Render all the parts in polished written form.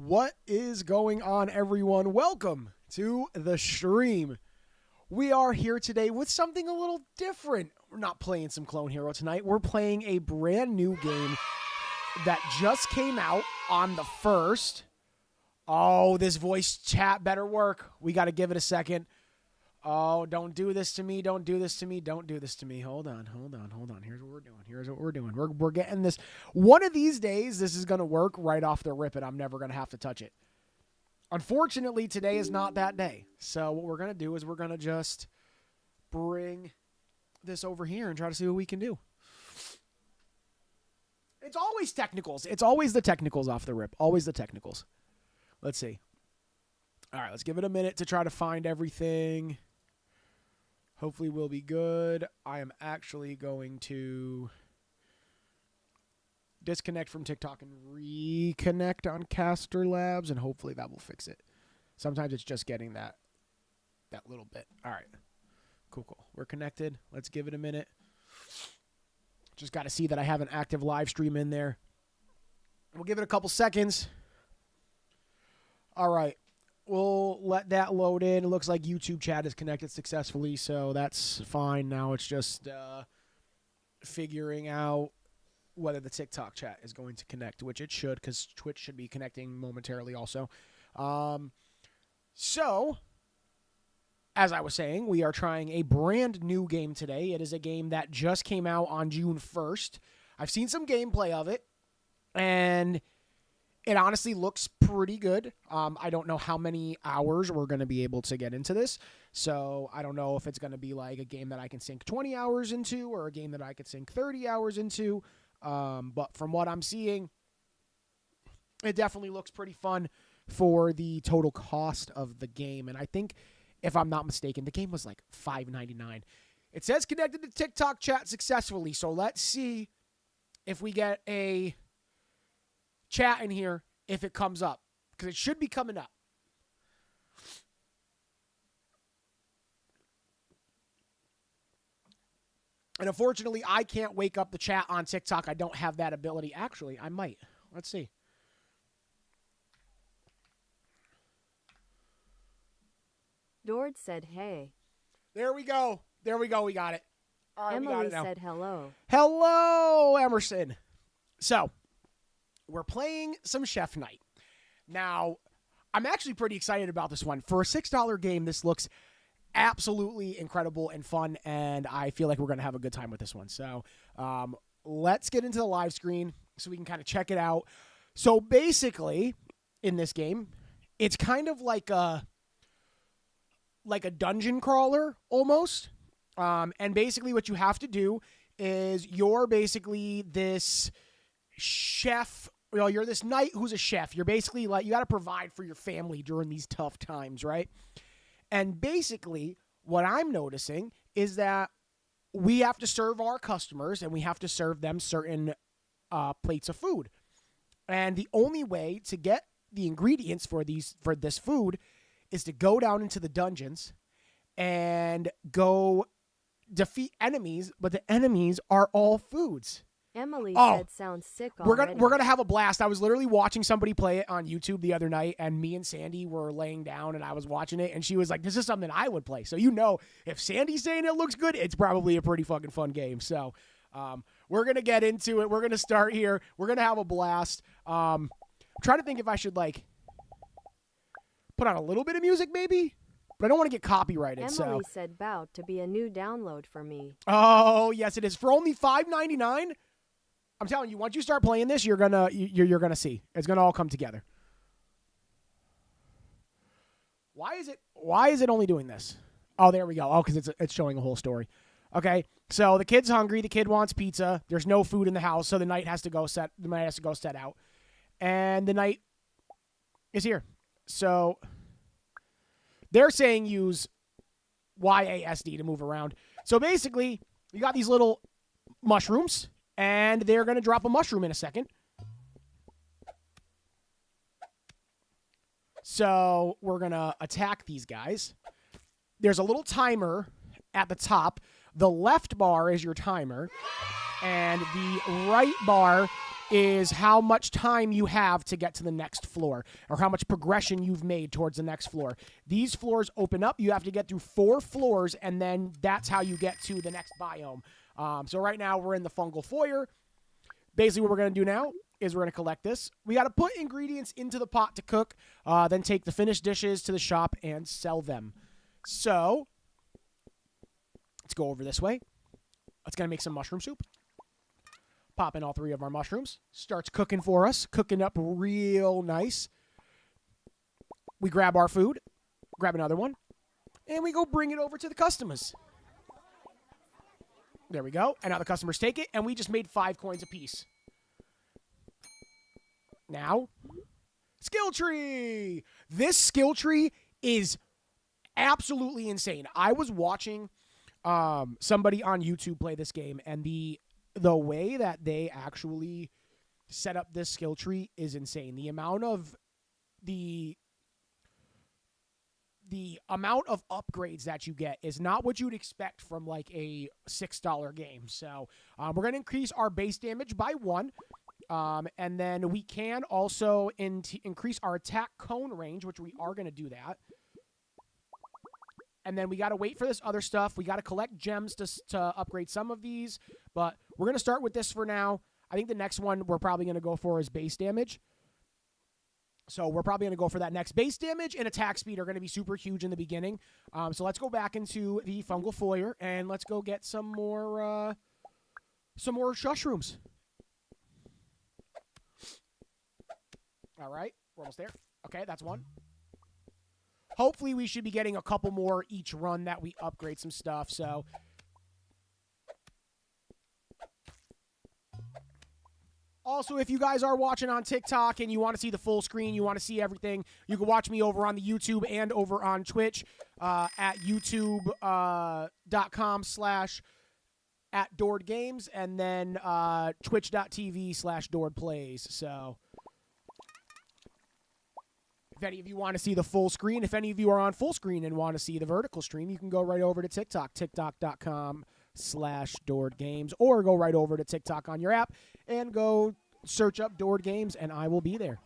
What is going on, everyone? Welcome to the stream. We are here today with something a little different. We're not playing some Clone Hero tonight. We're playing a brand new game that just came out on the 1st. Oh, this voice chat better work. We got to give it a second. Oh, don't do this to me. Don't do this to me. Don't do this to me. Hold on. Here's what we're doing. We're getting this. One of these days, this is going to work right off the rip, and I'm never going to have to touch it. Unfortunately, today is not that day. So what we're going to do is we're going to just bring this over here and try to see what we can do. It's always technicals. It's always the technicals off the rip. Always the technicals. Let's see. All right, let's give it a minute to try to find everything. Hopefully we'll be good. I am actually going to disconnect from TikTok and reconnect on Caster Labs, and hopefully that will fix it. Sometimes it's just getting that little bit. All right. Cool. We're connected. Let's give it a minute. Just got to see that I have an active live stream in there. We'll give it a couple seconds. All right. We'll let that load in. It looks like YouTube chat is connected successfully, so that's fine. Now it's just figuring out whether the TikTok chat is going to connect, which it should, because Twitch should be connecting momentarily also. So, as I was saying, we are trying a brand new game today. It is a game that just came out on June 1st. I've seen some gameplay of it, and it honestly looks pretty good. I don't know how many hours we're going to be able to get into this. So I don't know if it's going to be like a game that I can sink 20 hours into or a game that I could sink 30 hours into. But from what I'm seeing, it definitely looks pretty fun for the total cost of the game. And I think, if I'm not mistaken, the game was like $5.99. It says connected to TikTok chat successfully. So let's see if we get a chat in here if it comes up, because it should be coming up. And unfortunately, I can't wake up the chat on TikTok. I don't have that ability. Actually, I might. Let's see. Dord said, hey. There we go. We got it. All right, Emily we got it now. said hello. Hello, Emerson. So, we're playing some Chef Night. Now, I'm actually pretty excited about this one. For a $6 game, this looks absolutely incredible and fun, and I feel like we're going to have a good time with this one. So, let's get into the live screen so we can kind of check it out. So, basically, in this game, it's kind of like a dungeon crawler, almost. And basically what you have to do is you're basically this chef. Well, you're this knight who's a chef. You're basically like, you got to provide for your family during these tough times, right? And basically what I'm noticing is that we have to serve our customers and we have to serve them certain plates of food. And the only way to get the ingredients for this food is to go down into the dungeons and go defeat enemies, but the enemies are all foods. Emily said sounds sick already. We're gonna have a blast. I was literally watching somebody play it on YouTube the other night, and me and Sandy were laying down, and I was watching it, and she was like, "This is something I would play." So if Sandy's saying it looks good, it's probably a pretty fucking fun game. So we're gonna get into it. We're gonna start here. We're gonna have a blast. I'm trying to think if I should put on a little bit of music, maybe, but I don't want to get copyrighted. Emily said about to be a new download for me. Oh yes, it is for only $5.99. I'm telling you, once you start playing this, you're gonna see. It's gonna all come together. Why is it only doing this? Oh, there we go. Oh, because it's showing a whole story. Okay, so the kid's hungry. The kid wants pizza. There's no food in the house, so the knight has to go set out, and the knight is here. So they're saying use YASD to move around. So basically, you got these little mushrooms. And they're going to drop a mushroom in a second. So we're going to attack these guys. There's a little timer at the top. The left bar is your timer. And the right bar is how much time you have to get to the next floor or how much progression you've made towards the next floor. These floors open up. You have to get through 4 floors, and then that's how you get to the next biome. So right now we're in the fungal foyer. Basically what we're going to do now is we're going to collect this. We got to put ingredients into the pot to cook, then take the finished dishes to the shop and sell them. So let's go over this way. Let's go make some mushroom soup. Pop in all 3 of our mushrooms. Starts cooking for us, cooking up real nice. We grab our food, grab another one, and we go bring it over to the customers. There we go. And now the customers take it, and we just made 5 coins apiece. Now, skill tree. This skill tree is absolutely insane. I was watching somebody on YouTube play this game, and the way that they actually set up this skill tree is insane. The amount of upgrades that you get is not what you'd expect from like a $6 game. So we're going to increase our base damage by 1. And then we can also increase our attack cone range, which we are going to do that. And then we got to wait for this other stuff. We got to collect gems to upgrade some of these. But we're going to start with this for now. I think the next one we're probably going to go for is base damage. So we're probably going to go for that next. Base damage and attack speed are going to be super huge in the beginning. So let's go back into the fungal foyer and let's go get some more mushrooms. All right, we're almost there. Okay, that's 1. Hopefully we should be getting a couple more each run that we upgrade some stuff. So also, if you guys are watching on TikTok and you want to see the full screen, you want to see everything, you can watch me over on the YouTube and over on Twitch at youtube.com/@DordGames and then twitch.tv/DordPlays. So if any of you want to see the full screen, if any of you are on full screen and want to see the vertical stream, you can go right over to TikTok, tiktok.com/DordGames, or go right over to TikTok on your app and go search up Dord Games, and I will be there.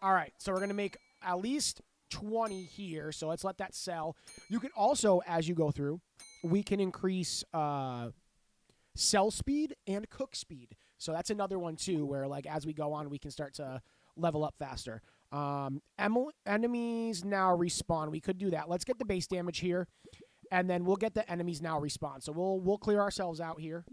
All right, so we're going to make at least 20 here, so let's let that sell. You can also, as you go through, we can increase sell speed and cook speed. So that's another one, too, where like as we go on, we can start to level up faster. Enemies now respawn. We could do that. Let's get the base damage here, and then we'll get the enemies now respawn. So we'll clear ourselves out here.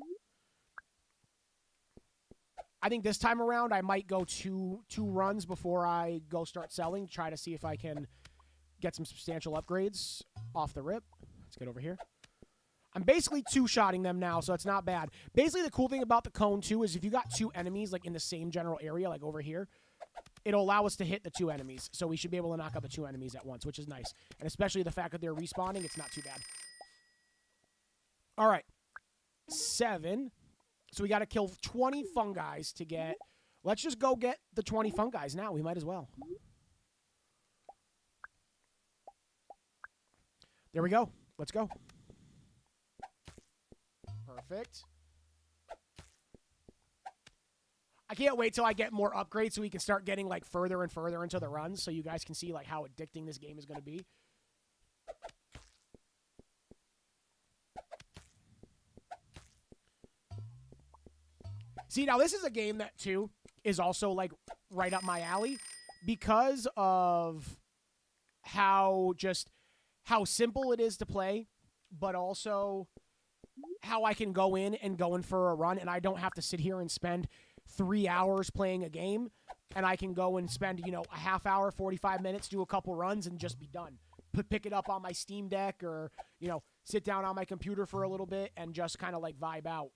I think this time around I might go two runs before I go start selling, try to see if I can get some substantial upgrades off the rip. Let's get over here. I'm basically 2-shotting them now, so it's not bad. Basically, the cool thing about the cone, too, is if you got 2 enemies like in the same general area, like over here, it'll allow us to hit the 2 enemies. So we should be able to knock out the 2 enemies at once, which is nice. And especially the fact that they're respawning, it's not too bad. All right. 7. So we got to kill 20 fungi to get... Let's just go get the 20 fungi now. We might as well. There we go. Let's go. Perfect. I can't wait till I get more upgrades so we can start getting like further and further into the runs so you guys can see like how addicting this game is going to be. See, now this is a game that too is also like right up my alley because of how simple it is to play, but also how I can go in for a run and I don't have to sit here and spend 3 hours playing a game, and I can go and spend, a half hour, 45 minutes, do a couple runs and just be done. Pick it up on my Steam Deck or, sit down on my computer for a little bit and just kind of like vibe out.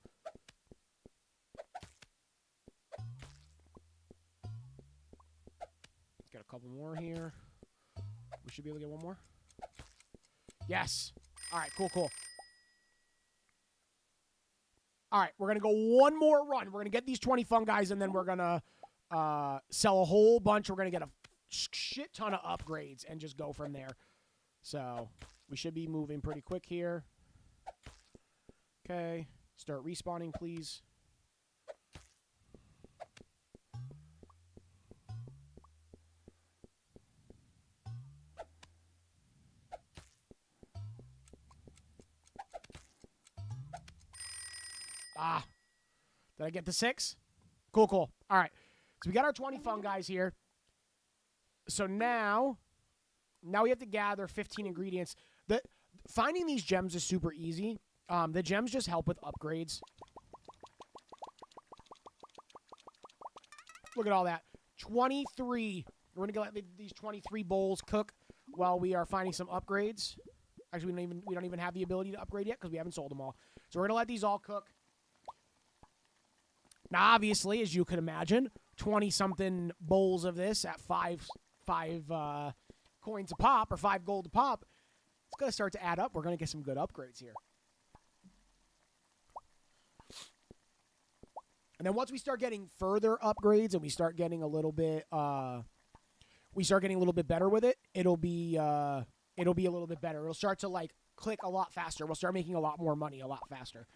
Let's get a couple more here. We should be able to get one more. Yes. All right, cool. All right, we're going to go one more run. We're going to get these 20 fungi, and then we're going to sell a whole bunch. We're going to get a shit ton of upgrades and just go from there. So we should be moving pretty quick here. Okay, start respawning, please. Did I get the 6? Cool, cool. All right. So we got our 20 fungi here. So now we have to gather 15 ingredients. Finding these gems is super easy. The gems just help with upgrades. Look at all that. 23. We're going to let these 23 bowls cook while we are finding some upgrades. Actually, we don't even have the ability to upgrade yet because we haven't sold them all. So we're going to let these all cook. Now, obviously, as you can imagine, 20-something bowls of this at five coins a pop or 5 gold a pop, it's going to start to add up. We're going to get some good upgrades here. And then once we start getting further upgrades and we start getting a little bit better with it, it'll be a little bit better. It'll start to like click a lot faster. We'll start making a lot more money a lot faster.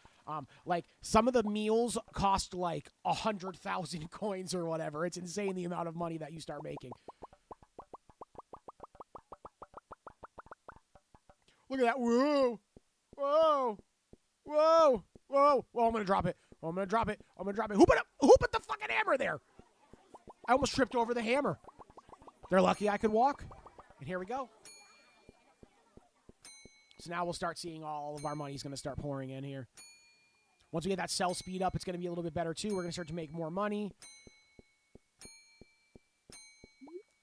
Like some of the meals cost like 100,000 coins or whatever. It's insane the amount of money that you start making. Look at that. Whoa. Whoa. Whoa. Whoa. Whoa, I'm going to drop it. Oh, I'm going to drop it. I'm going to drop it. Who put the fucking hammer there? I almost tripped over the hammer. They're lucky I could walk. And here we go. So now we'll start seeing all of our money's going to start pouring in here. Once we get that sell speed up, it's going to be a little bit better too. We're going to start to make more money.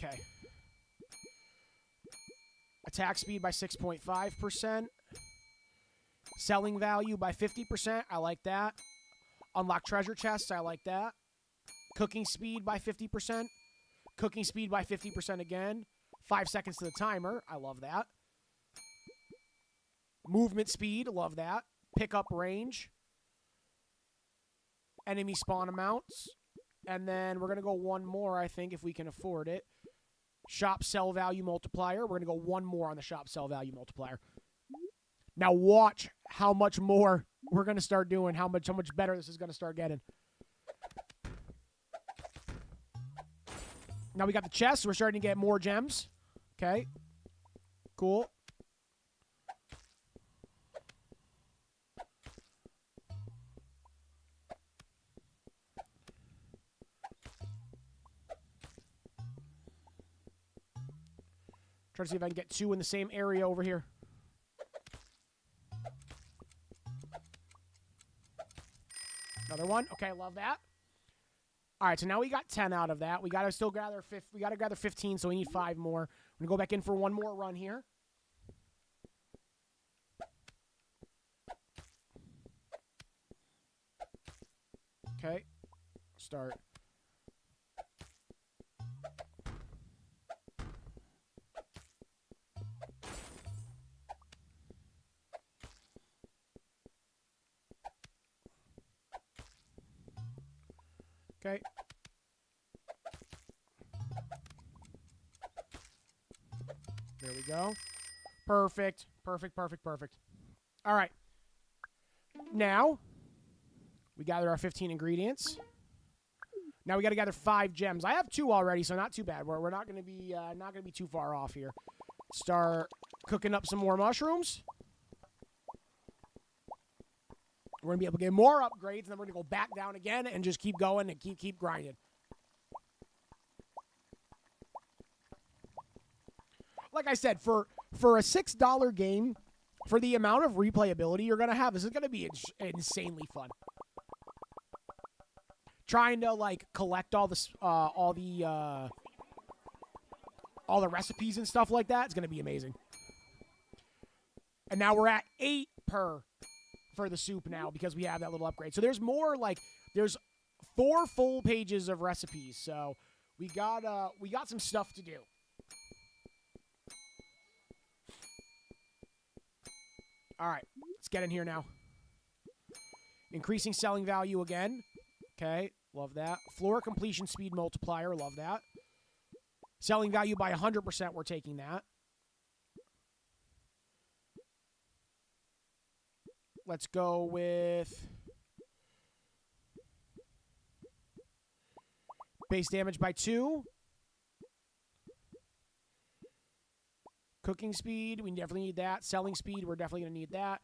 Okay. Attack speed by 6.5%. Selling value by 50%. I like that. Unlock treasure chests. I like that. Cooking speed by 50%. Cooking speed by 50% again. 5 seconds to the timer. I love that. Movement speed. Love that. Pickup range. Enemy spawn amounts. And then we're going to go one more, I think, if we can afford it. Shop sell value multiplier. We're going to go one more on the shop sell value multiplier. Now watch how much more we're going to start doing, how much better this is going to start getting. Now we got the chest. We're starting to get more gems. Okay. Cool. Try to see if I can get 2 in the same area over here. Another one. Okay, love that. All right, so now we got 10 out of that. We got to still gather 15, so we need 5 more. I'm going to go back in for one more run here. Okay. Start. Okay. There we go. Perfect. Perfect, perfect, perfect. All right. Now, we gather our 15 ingredients. Now we got to gather 5 gems. I have 2 already, so not too bad. We're not going to be too far off here. Start cooking up some more mushrooms. We're going to be able to get more upgrades, and then we're going to go back down again and just keep going and keep grinding. Like I said, for a $6 game, for the amount of replayability you're going to have, this is going to be insanely fun. Trying to like collect all the recipes and stuff like that, it's going to be amazing. And now we're at 8 per for the soup now because we have that little upgrade. So there's more, like there's 4 full pages of recipes. So we got some stuff to do. All right, let's get in here now. Increasing selling value again. Okay, love that. Floor completion speed multiplier, love that. Selling value by 100%, we're taking that. Let's go with base damage by 2. Cooking speed, we definitely need that. Selling speed, we're definitely going to need that.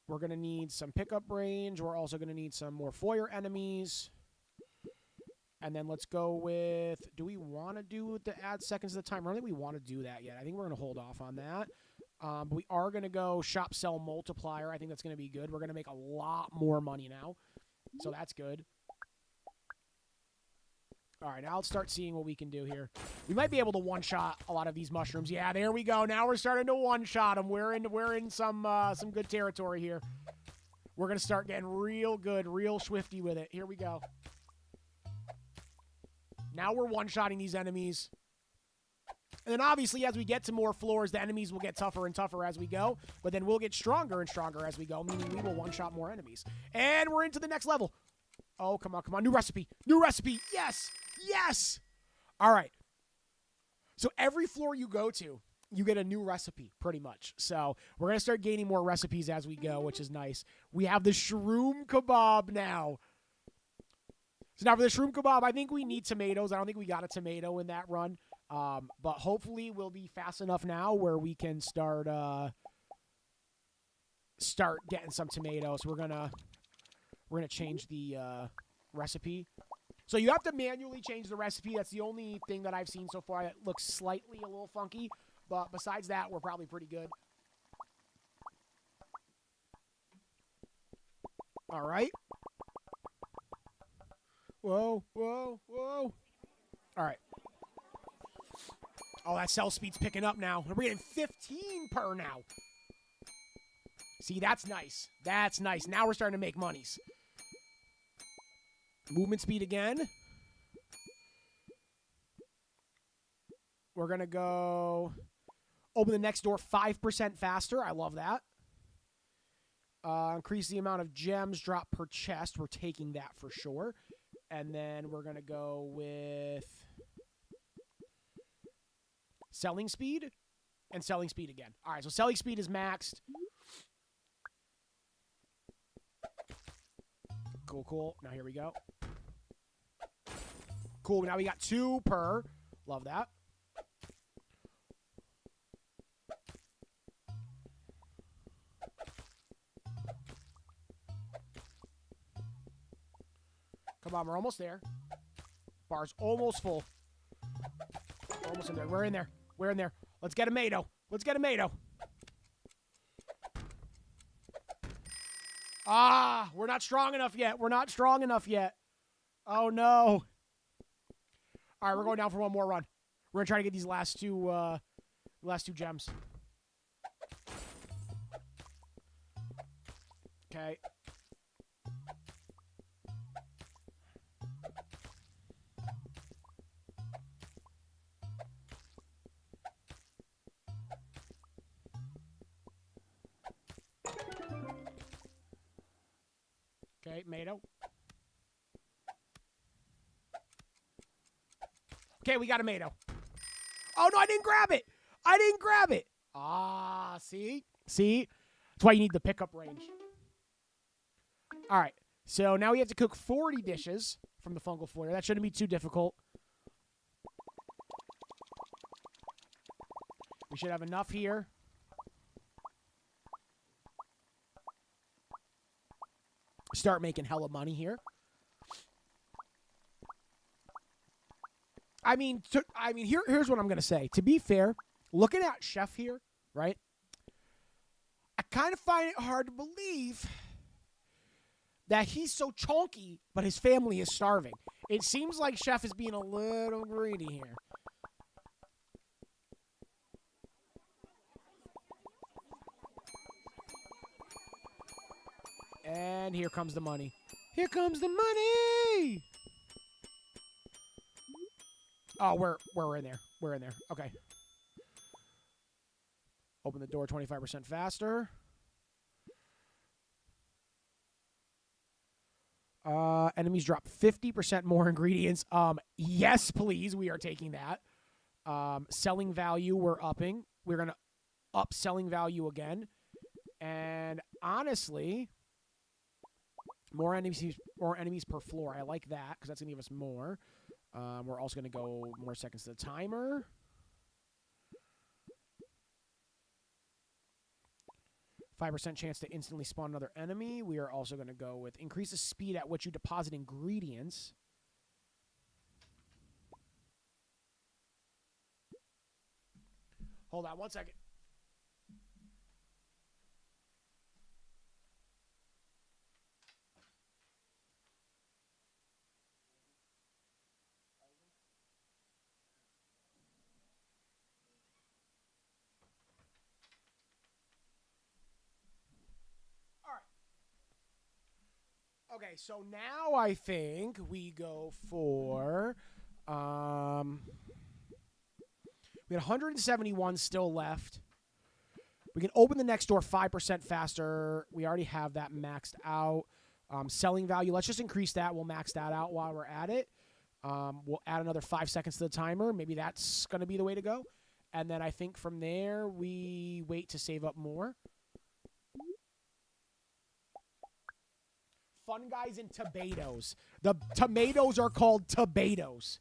We're going to need some pickup range. We're also going to need some more foyer enemies. And then let's go with, do we want to do the add seconds to the timer? I don't think we want to do that yet. I think we're going to hold off on that. But we are going to go shop, sell, multiplier. I think that's going to be good. We're going to make a lot more money now. So that's good. All right, now let's start seeing what we can do here. We might be able to one-shot a lot of these mushrooms. Yeah, there we go. Now we're starting to one-shot them. We're in some good territory here. We're going to start getting real good, real swifty with it. Here we go. Now we're one-shotting these enemies. And then obviously as we get to more floors, the enemies will get tougher and tougher as we go. But then we'll get stronger and stronger as we go, meaning we will one-shot more enemies. And we're into the next level. Oh, come on, come on. New recipe. New recipe. Yes. Yes. All right. So every floor you go to, you get a new recipe, pretty much. So we're going to start gaining more recipes as we go, which is nice. We have the shroom kebab now. So now for the shroom kebab, I think we need tomatoes. I don't think we got a tomato in that run. But hopefully we'll be fast enough now where we can start getting some tomatoes. We're gonna change the recipe. So you have to manually change the recipe. That's the only thing that I've seen so far that looks slightly a little funky. But besides that, we're probably pretty good. All right. Whoa, whoa, whoa. All right. Oh, that sell speed's picking up now. We're getting 15 per now. See, that's nice. That's nice. Now we're starting to make monies. Movement speed again. We're going to go open the next door 5% faster. I love that. Increase the amount of gems drop per chest. We're taking that for sure. And then we're going to go with selling speed and selling speed again. All right, so selling speed is maxed. Cool, cool. Now here we go. Cool, now we got 2 per. Love that. Come on, we're almost there. Bar's almost full. We're almost in there. We're in there. We're in there. Let's get a tomato. Let's get a tomato. Ah, we're not strong enough yet. We're not strong enough yet. Oh, no. All right, we're going down for one more run. We're going to try to get these last two gems. Okay. Okay, tomato. Okay, we got a tomato. Oh, no, I didn't grab it. I didn't grab it. Ah, see? See? That's why you need the pickup range. All right, so now we have to cook 40 dishes from the fungal foyer. That shouldn't be too difficult. We should have enough here. Start making hella money here. I mean, here's what I'm going to say. To be fair, looking at Chef here, right, I kind of find it hard to believe that he's so chunky, but his family is starving. It seems like Chef is being a little greedy here. And here comes the money. Here comes the money! Oh, we're in there. We're in there. Okay. Open the door 25% faster. Enemies drop 50% more ingredients. Yes, please. We are taking that. Selling value, we're upping. We're going to up selling value again. And honestly, more enemies per floor. I like that because that's going to give us more. We're also going to go more seconds to the timer. 5% chance to instantly spawn another enemy. We are also going to go with increase the speed at which you deposit ingredients. Hold on 1 second. Okay, so now I think we go for we got 171 still left. We can open the next door 5% faster. We already have that maxed out. Selling value, let's just increase that. We'll max that out while we're at it. We'll add another 5 seconds to the timer. Maybe that's going to be the way to go. And then I think from there, we wait to save up more. Fun Guys and Tomatoes. The tomatoes are called tomatoes.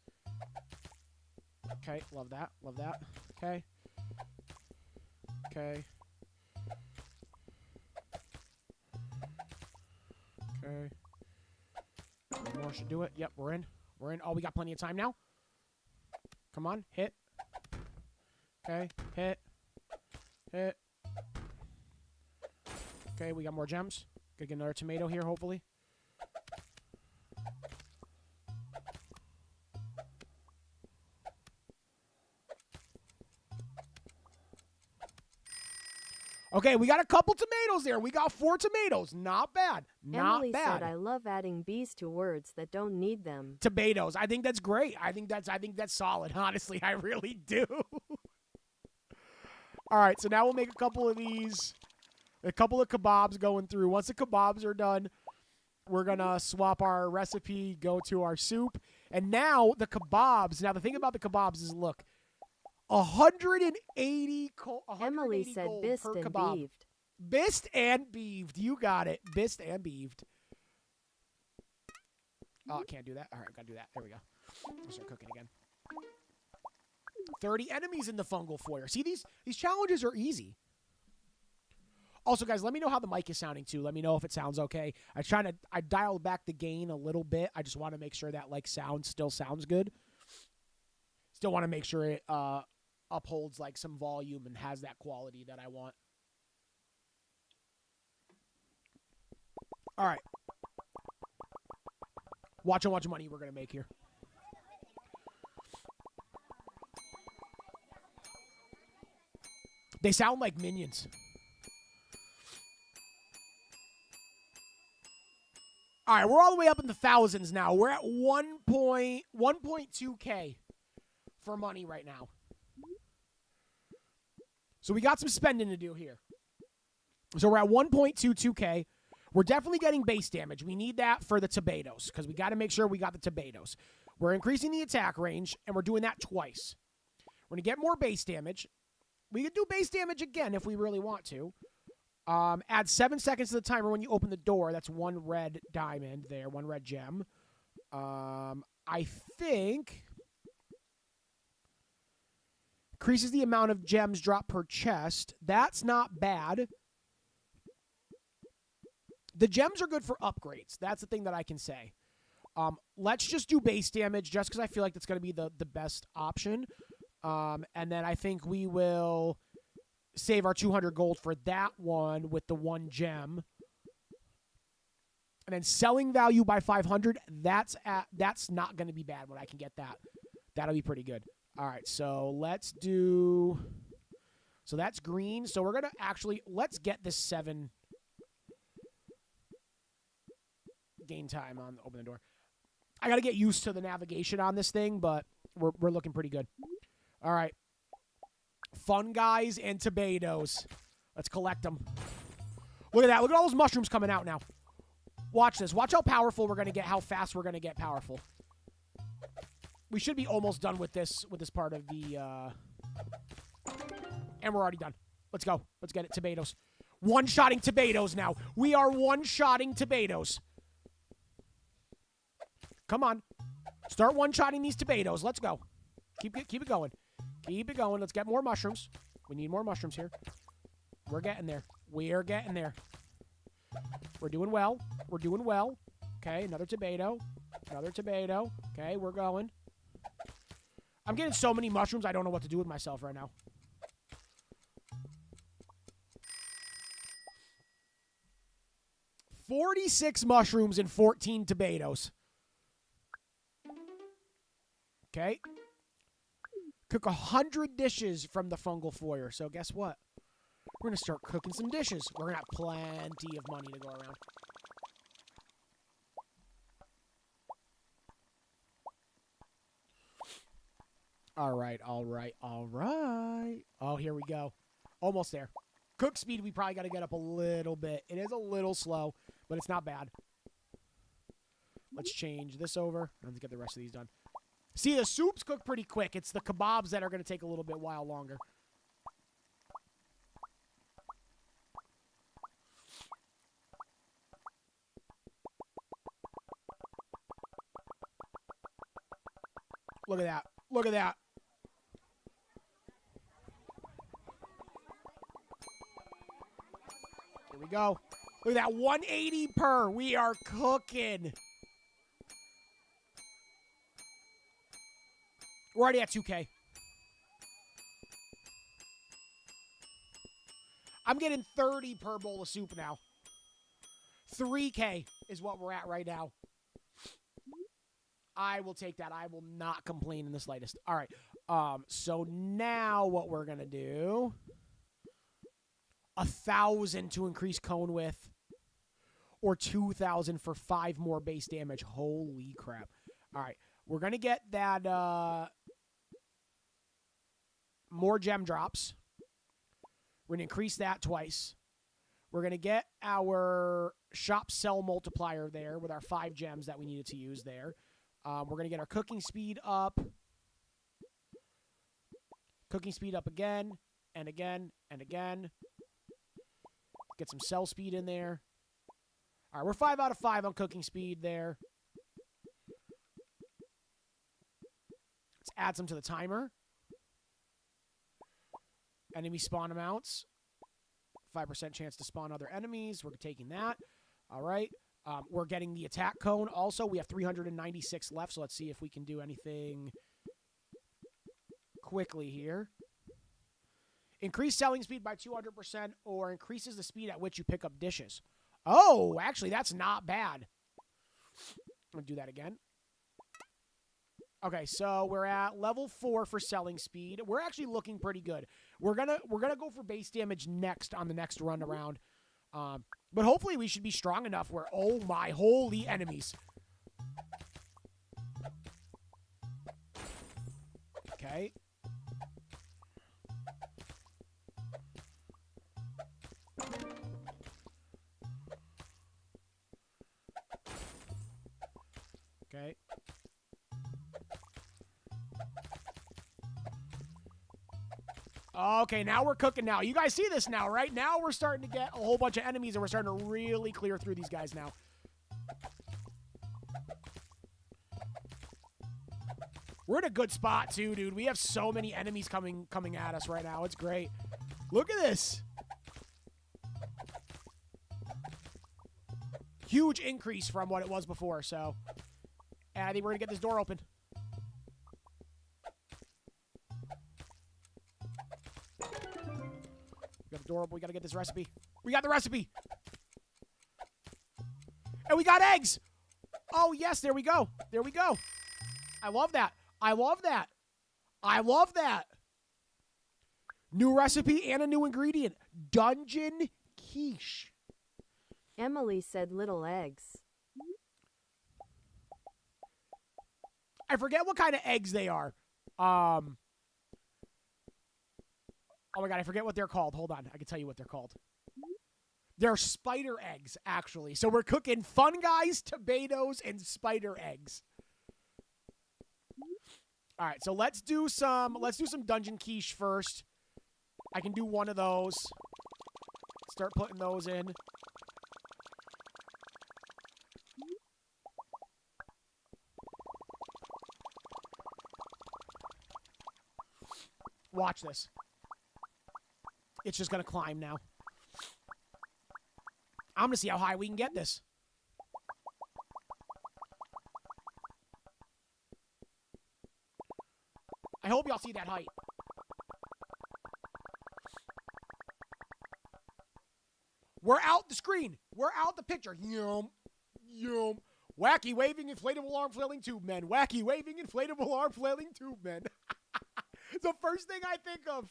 Okay, love that. Love that. Okay. Okay. Okay. One more should do it. Yep, we're in. We're in. Oh, we got plenty of time now. Come on, hit. Okay, hit. Hit. Okay, we got more gems. Gonna get another tomato here, hopefully. Okay, we got a couple tomatoes there. We got 4 tomatoes. Not bad. Not Emily bad. said, "I love adding bees to words that don't need them." Tomatoes. I think that's great. I think that's solid. Honestly, I really do. All right, so now we'll make a couple of these. A couple of kebabs going through. Once the kebabs are done, we're going to swap our recipe, go to our soup. And now the kebabs. Now the thing about the kebabs is, look, 180 Emily said gold bist per and kebab. beeved. Bist and beeved. You got it. Bist and beeved. Oh, can't do that. All right, got to do that. There we go. I'll start cooking again. 30 enemies in the fungal foyer. See, these challenges are easy. Also, guys, let me know how the mic is sounding, too. Let me know if it sounds okay. I dialed back the gain a little bit. I just want to make sure that, like, sound still sounds good. Still want to make sure it upholds, like, some volume and has that quality that I want. All right. Watch how much money we're going to make here. They sound like minions. All right, we're all the way up in the thousands now. We're at 1.2K for money right now. So we got some spending to do here. So we're at 1.22K. We're definitely getting base damage. We need that for the tomatoes because we got to make sure we got the tomatoes. We're increasing the attack range, and we're doing that twice. We're going to get more base damage. We could do base damage again if we really want to. Add 7 seconds to the timer when you open the door. That's 1 red diamond there, 1 red gem. I think increases the amount of gems dropped per chest. That's not bad. The gems are good for upgrades. That's the thing that I can say. Let's just do base damage just because I feel like that's going to be the best option. And then I think we will save our 200 gold for that one with the 1 gem. And then selling value by 500, that's not going to be bad when I can get that. That'll be pretty good. All right, so let's do... So that's green. So we're going to actually... Let's get this 7 gain time on open the door. I got to get used to the navigation on this thing, but we're looking pretty good. All right. Fun Guys and tomatoes. Let's collect them. Look at that. Look at all those mushrooms coming out now. Watch this. Watch how powerful we're going to get, how fast we're going to get powerful. We should be almost done with this part of the... And we're already done. Let's go. Let's get it. Tomatoes. One-shotting tomatoes now. We are one-shotting tomatoes. Come on. Start one-shotting these tomatoes. Let's go. Keep it going. Keep it going. Let's get more mushrooms. We need more mushrooms here. We're getting there. We're getting there. We're doing well. We're doing well. Okay, another tomato. Another tomato. Okay, we're going. I'm getting so many mushrooms, I don't know what to do with myself right now. $46 mushrooms and 14 tomatoes. Okay. Cook 100 dishes from the fungal foyer. So guess what? We're going to start cooking some dishes. We're going to have plenty of money to go around. All right, all right, all right. Oh, here we go. Almost there. Cook speed, we probably got to get up a little bit. It is a little slow, but it's not bad. Let's change this over. Let's get the rest of these done. See, the soups cook pretty quick. It's the kebabs that are going to take a little bit while longer. Look at that. Look at that. Here we go. Look at that. 180 per. We are cooking. We're already at 2K. I'm getting 30 per bowl of soup now. 3K is what we're at right now. I will take that. I will not complain in the slightest. All right. So now what we're going to do, 1,000 to increase cone width, or 2,000 for 5 more base damage. Holy crap. All right. We're going to get that more gem drops. We're going to increase that twice. We're going to get our shop sell multiplier there with our 5 gems that we needed to use there. We're going to get our cooking speed up. Cooking speed up again and again and again. Get some sell speed in there. All right, we're 5 out of 5 on cooking speed there. Let's add some to the timer. Enemy spawn amounts. 5% chance to spawn other enemies. We're taking that. All right. We're getting the attack cone also. We have 396 left, so let's see if we can do anything quickly here. Increase selling speed by 200% or increases the speed at which you pick up dishes. Oh, actually, that's not bad. I'm going to do that again. Okay, so we're at level 4 for selling speed. We're actually looking pretty good. We're gonna go for base damage next on the next run around. But hopefully we should be strong enough where, oh my, holy enemies. Okay. Okay. Okay, now we're cooking now. You guys see this now, right? Now we're starting to get a whole bunch of enemies, and we're starting to really clear through these guys now. We're in a good spot, too, dude. We have so many enemies coming at us right now. It's great. Look at this. Huge increase from what it was before, so. And I think we're going to get this door open. We got the door open. We got to get this recipe. We got the recipe. And we got eggs. Oh, yes. There we go. There we go. I love that. I love that. I love that. New recipe and a new ingredient. Dungeon quiche. Emily said little eggs. I forget what kind of eggs they are. Oh my god, I forget what they're called. Hold on, I can tell you what they're called. They're spider eggs, actually. So we're cooking Fun Guys, tomatoes, and spider eggs. All right, so let's do some dungeon quiche first. I can do one of those. Start putting those in. Watch this. It's just going to climb now. I'm going to see how high we can get this. I hope y'all see that height. We're out the screen. We're out the picture. Yum. Yum. Wacky waving inflatable arm flailing tube men. Wacky waving inflatable arm flailing tube men. It's the first thing I think of.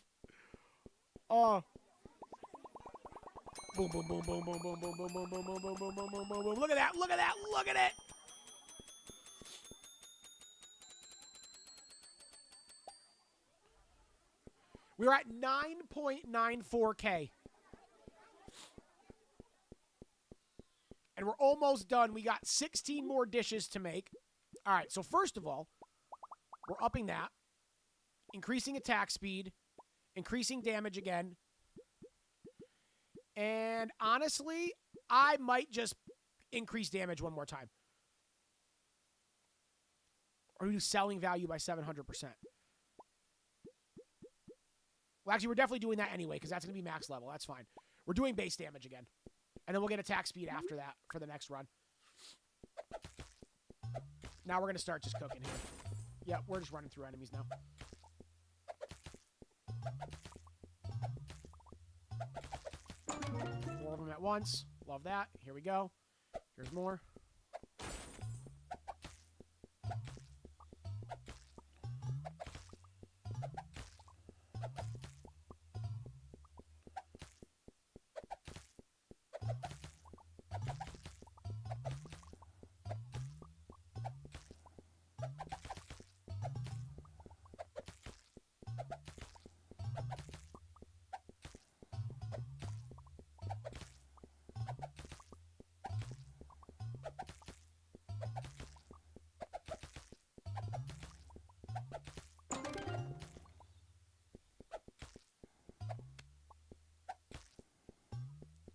Boom, boom, boom, boom, boom, boom, boom, boom, boom, boom, boom, boom, boom, boom, boom, boom, boom. Look at that. Look at that. Look at it. We're at 9.94K. And we're almost done. We got 16 more dishes to make. All right, so first of all, we're upping that. Increasing attack speed. Increasing damage again. And honestly, I might just increase damage one more time. Or do selling value by 700%. Well, actually, we're definitely doing that anyway, because that's going to be max level. That's fine. We're doing base damage again. And then we'll get attack speed after that for the next run. Now we're going to start just cooking here. Yeah, we're just running through enemies now. Four of them at once. Love that. Here we go. Here's more.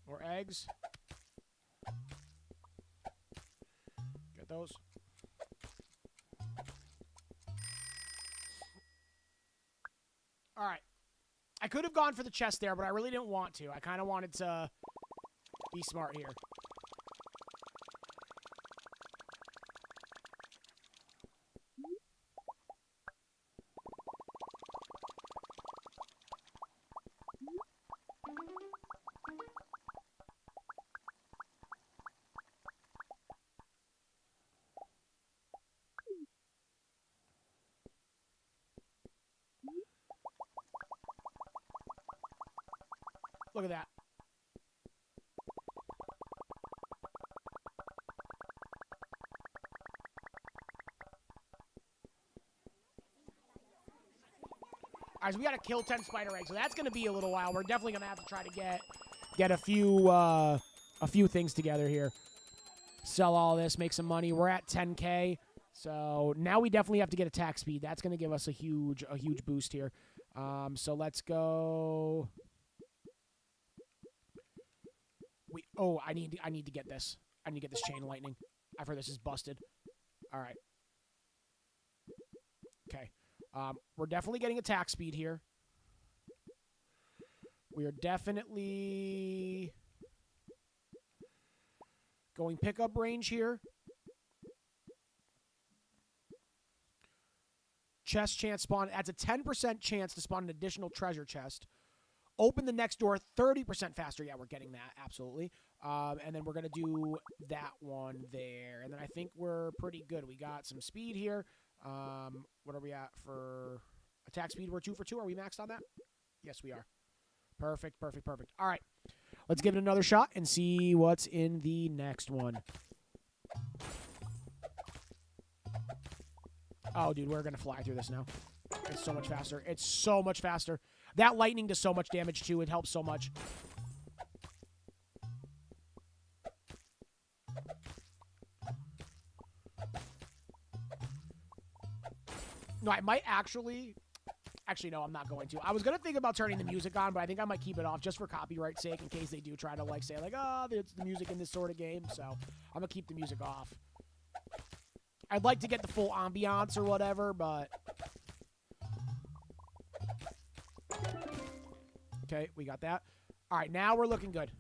More eggs. Get those. All right. I could have gone for the chest there, but I really didn't want to. I kind of wanted to be smart here. Look at that. All right, so we got to kill 10 spider eggs, so that's going to be a little while. We're definitely going to have to try to get a few things together here. Sell all this, make some money. We're at 10K, so now we definitely have to get attack speed. That's going to give us a huge boost here. So let's go. I need to get this. I need to get this chain of lightning. I've heard this is busted. All right. Okay. We're definitely getting attack speed here. We are definitely going pickup range here. Chest chance spawn adds a 10% chance to spawn an additional treasure chest. Open the next door 30% faster. Yeah, we're getting that. Absolutely. And then we're going to do that one there. And then I think we're pretty good. We got some speed here. What are we at for attack speed? We're 2 for 2. Are we maxed on that? Yes, we are. Perfect, perfect, perfect. All right. Let's give it another shot and see what's in the next one. Oh, dude, we're going to fly through this now. It's so much faster. It's so much faster. That lightning does so much damage, too. It helps so much. No, I might actually... Actually, no, I'm not going to. I was going to think about turning the music on, but I think I might keep it off just for copyright's sake in case they do try to, like, say, like, oh, it's the music in this sort of game. So I'm going to keep the music off. I'd like to get the full ambiance or whatever, but... Okay, we got that. All right, now we're looking good.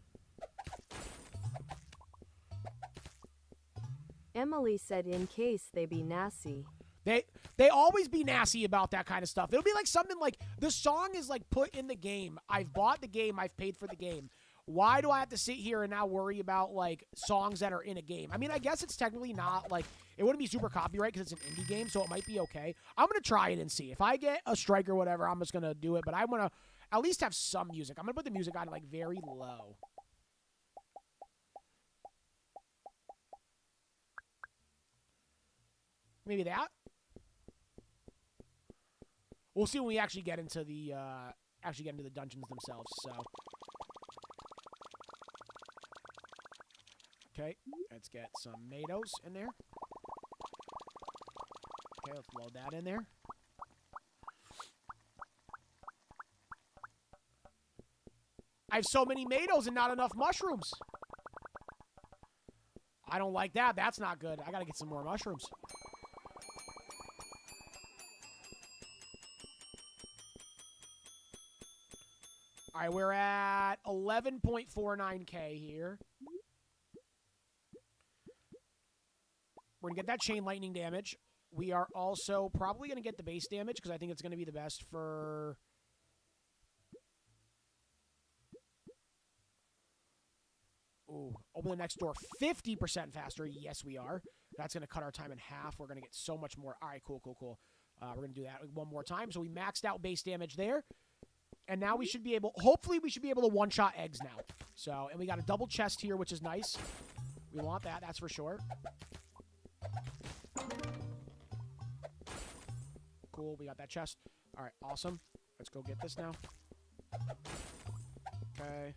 Emily said in case they be nasty. They always be nasty about that kind of stuff. It'll be like something like, the song is like put in the game. I've bought the game. I've paid for the game. Why do I have to sit here and now worry about like songs that are in a game? I mean, I guess it's technically not like, it wouldn't be super copyright because it's an indie game, so it might be okay. I'm going to try it and see. If I get a strike or whatever, I'm just going to do it. But I want to at least have some music. I'm going to put the music on like very low. Maybe that. We'll see when we actually get into the dungeons themselves. So, okay, let's get some tomatoes in there. Okay, let's load that in there. I have so many tomatoes and not enough mushrooms. I don't like that. That's not good. I gotta get some more mushrooms. All right, we're at 11.49K here. We're going to get that chain lightning damage. We are also probably going to get the base damage because I think it's going to be the best for... Ooh, open the next door 50% faster. Yes, we are. That's going to cut our time in half. We're going to get so much more. All right, cool. We're going to do that one more time. So we maxed out base damage there. And now we should be able, hopefully we should be able to one-shot eggs now. So, and we got a double chest here, which is nice. We want that, that's for sure. Cool, we got that chest. All right, awesome. Let's go get this now. Okay.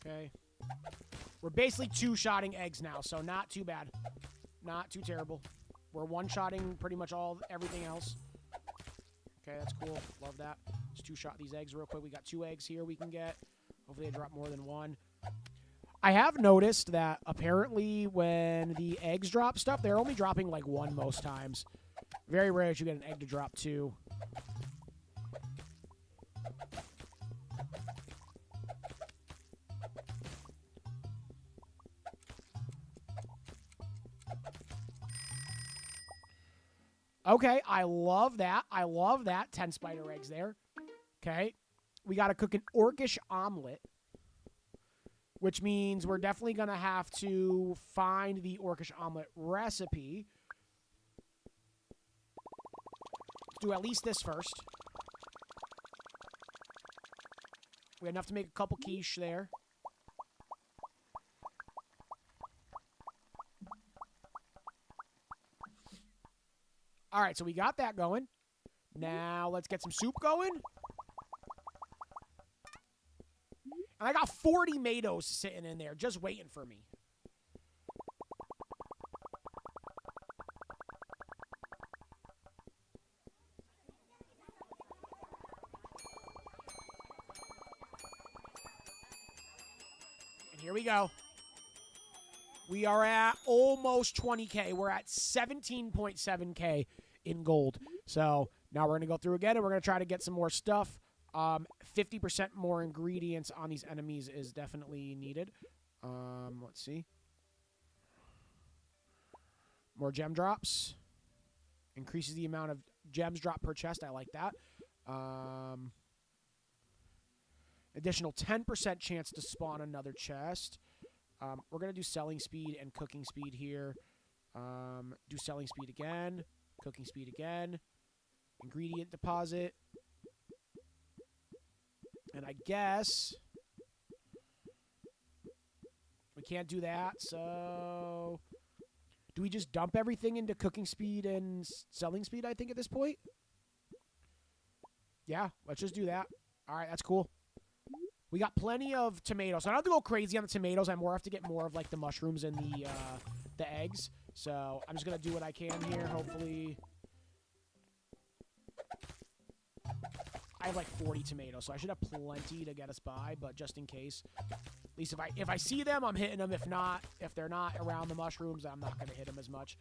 Okay. We're basically two-shotting eggs now, so not too bad. Not too terrible. We're one-shotting pretty much everything else. Okay, that's cool. Love that. Let's two-shot these eggs real quick. We got 2 eggs here we can get. Hopefully they drop more than 1. I have noticed that apparently when the eggs drop stuff, they're only dropping like 1 most times. Very rare that you get an egg to drop 2. Okay, I love that. 10 spider eggs there. Okay. We got to cook an orcish omelet, which means we're definitely going to have to find the orcish omelet recipe. Let's do at least this first. We have enough to make a couple quiche there. All right, so we got that going. Now let's get some soup going. And I got 40 tomatoes sitting in there just waiting for me. And here we go. We are at almost 20K. We're at 17.7K in gold. So now we're going to go through again, and we're going to try to get some more stuff. 50% more ingredients on these enemies is definitely needed. Let's see. More gem drops. Increases the amount of gems dropped per chest. I like that. Additional 10% chance to spawn another chest. We're going to do selling speed and cooking speed here. Do selling speed again. Cooking speed again. Ingredient deposit. And I guess we can't do that, so do we just dump everything into cooking speed and selling speed, I think, at this point? Yeah, let's just do that. All right, that's cool. We got plenty of tomatoes. So I don't have to go crazy on the tomatoes. I more have to get more of, like, the mushrooms and the eggs. So I'm just going to do what I can here, hopefully. I have like 40 tomatoes, so I should have plenty to get us by, but just in case. At least if I see them, I'm hitting them. If not, if they're not around the mushrooms, I'm not going to hit them as much.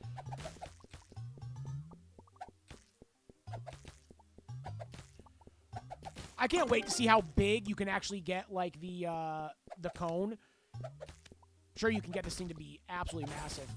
I can't wait to see how big you can actually get, like, the cone. I'm sure you can get this thing to be absolutely massive.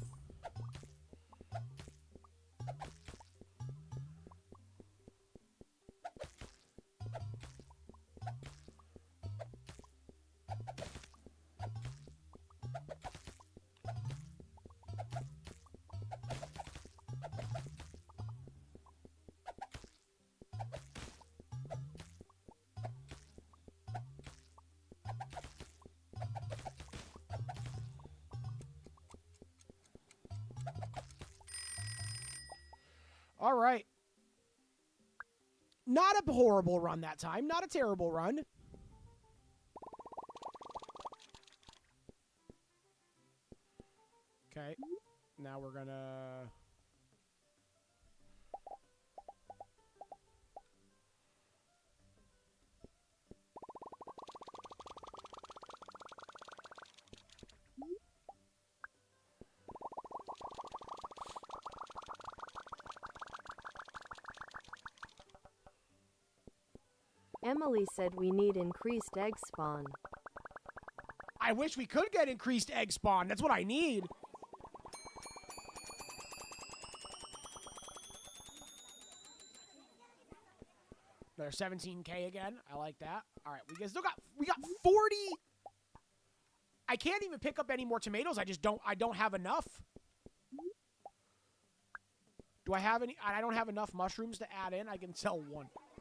All right. Not a horrible run that time. Not a terrible run. Okay. Now we're going to... Emily said we need increased egg spawn. I wish we could get increased egg spawn. That's what I need. Another 17K again. I like that. All right, we got 40. I can't even pick up any more tomatoes. I don't have enough. Do I have any? I don't have enough mushrooms to add in. I can sell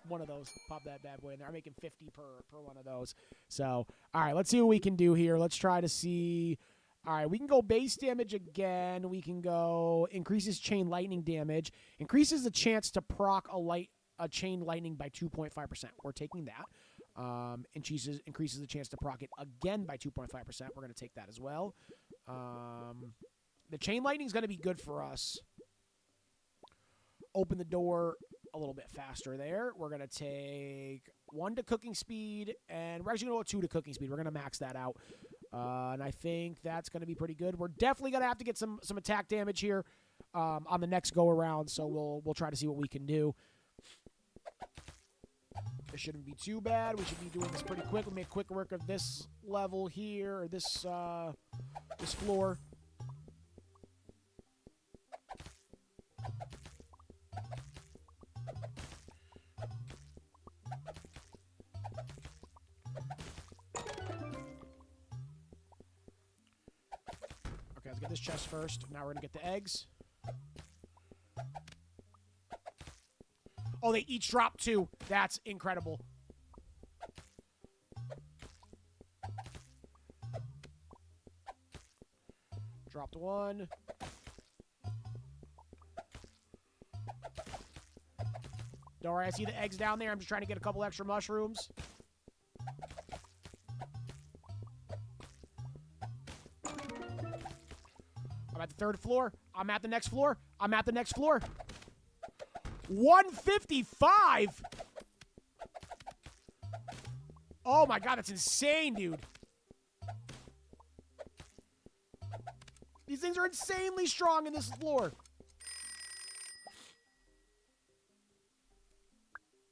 one of those. Pop that bad boy in there. I'm making 50 per one of those. So, all right, let's see what we can do here. Let's try to see. All right, we can go base damage again. We can go increases chain lightning damage. Increases the chance to proc a chain lightning by 2.5%. We're taking that. Increases the chance to proc it again by 2.5%. We're going to take that as well. The chain lightning is going to be good for us. Open the door a little bit faster there. We're going to take 1 to cooking speed, and we're actually going to go 2 to cooking speed. We're going to max that out. And I think that's going to be pretty good. We're definitely going to have to get some attack damage here on the next go-around, so we'll try to see what we can do. It shouldn't be too bad. We should be doing this pretty quick. We'll make quick work of this level here, or this floor. Okay, let's get this chest first. Now we're going to get the eggs. Oh, they each drop 2. That's incredible. Dropped 1. Don't worry, I see the eggs down there. I'm just trying to get a couple extra mushrooms. I'm at the 3rd floor. I'm at the next floor. I'm at the next floor. 155? Oh my god, that's insane, dude. These things are insanely strong in this floor.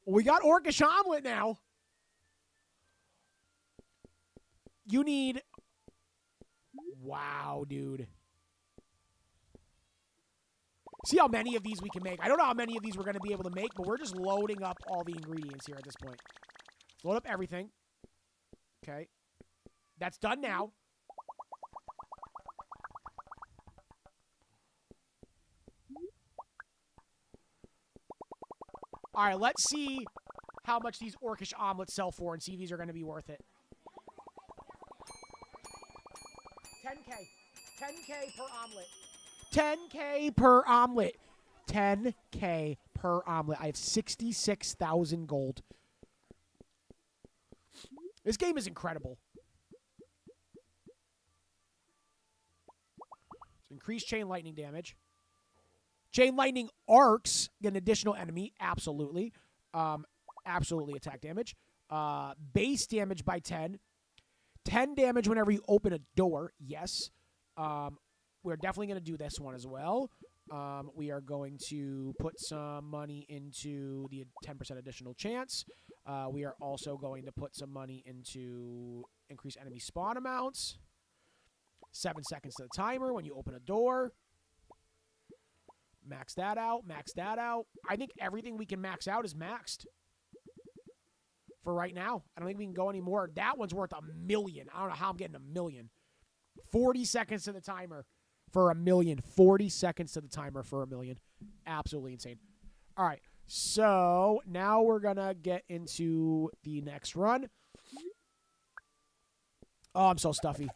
We got Orcish Omelet now. You need... Wow, dude. See how many of these we can make. I don't know how many of these we're going to be able to make, but we're just loading up all the ingredients here at this point. Let's load up everything. Okay. That's done now. All right, let's see how much these Orcish omelets sell for and see if these are going to be worth it. 10K. 10K per omelet. 10K per omelet. 10K per omelet. I have 66,000 gold. This game is incredible. So increased chain lightning damage. Chain lightning arcs an additional enemy. Absolutely. Absolutely attack damage. Base damage by 10. 10 damage whenever you open a door. Yes. We're definitely going to do this one as well. We are going to put some money into the 10% additional chance. We are also going to put some money into increase enemy spawn amounts. 7 seconds to the timer when you open a door. Max that out. Max that out. I think everything we can max out is maxed for right now. I don't think we can go any more. That one's worth $1 million. I don't know how I'm getting $1 million. 40 seconds to the timer for $1 million. 40 seconds to the timer for $1 million. Absolutely insane. All right. So now we're going to get into the next run. Oh, I'm so stuffy.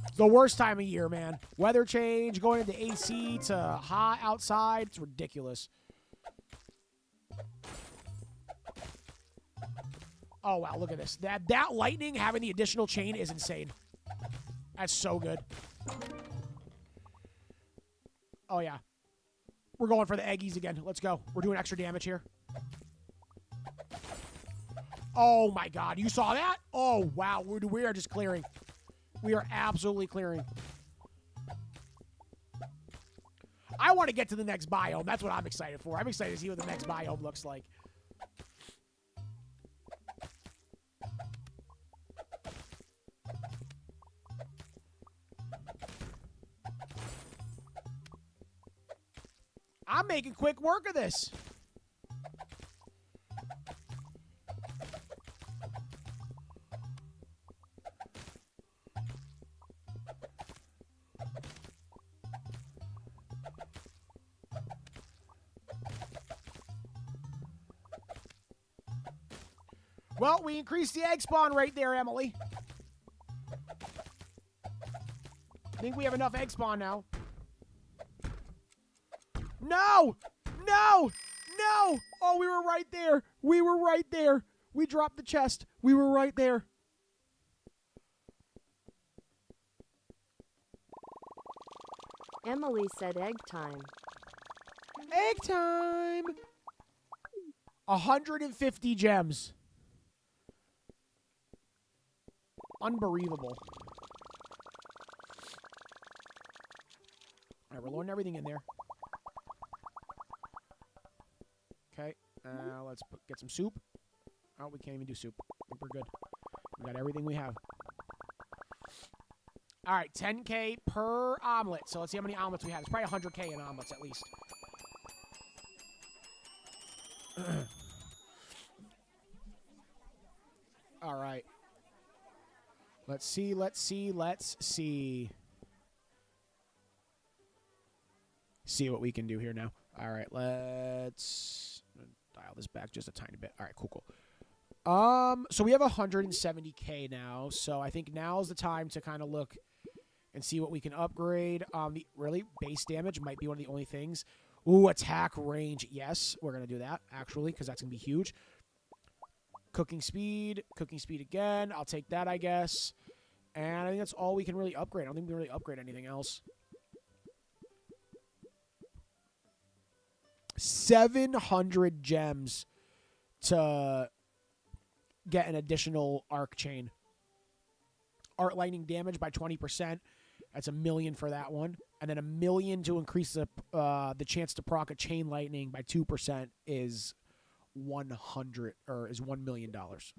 It's the worst time of year, man. Weather change, going into AC to hot outside. It's ridiculous. Oh, wow, look at this. That lightning having the additional chain is insane. That's so good. Oh, yeah. We're going for the Eggies again. Let's go. We're doing extra damage here. Oh, my God. You saw that? Oh, wow. We are just clearing. We are absolutely clearing. I want to get to the next biome. That's what I'm excited for. I'm excited to see what the next biome looks like. I'm making quick work of this. Well, we increased the egg spawn right there, Emily. I think we have enough egg spawn now. No! No! No! Oh, we were right there. We were right there. We dropped the chest. We were right there. Emily said egg time. Egg time! 150 gems. Unbelievable. All right, we're loading everything in there. Okay, let's get some soup. Oh, we can't even do soup. I think we're good. We got everything we have. All right, 10K per omelet. So let's see how many omelets we have. It's probably 100K in omelets at least. All right. Let's see. See what we can do here now. All right, let's dial this back just a tiny bit. All right, cool. So we have 170K now. So I think now is the time to kind of look and see what we can upgrade. The really base damage might be one of the only things. Ooh, attack range. Yes, we're gonna do that actually because that's gonna be huge. Cooking speed again. I'll take that, I guess. And I think that's all we can really upgrade. I don't think we can really upgrade anything else. 700 gems to get an additional arc chain. Art lightning damage by 20%. That's $1 million for that one. And then $1 million to increase the chance to proc a chain lightning by 2% is $1 million.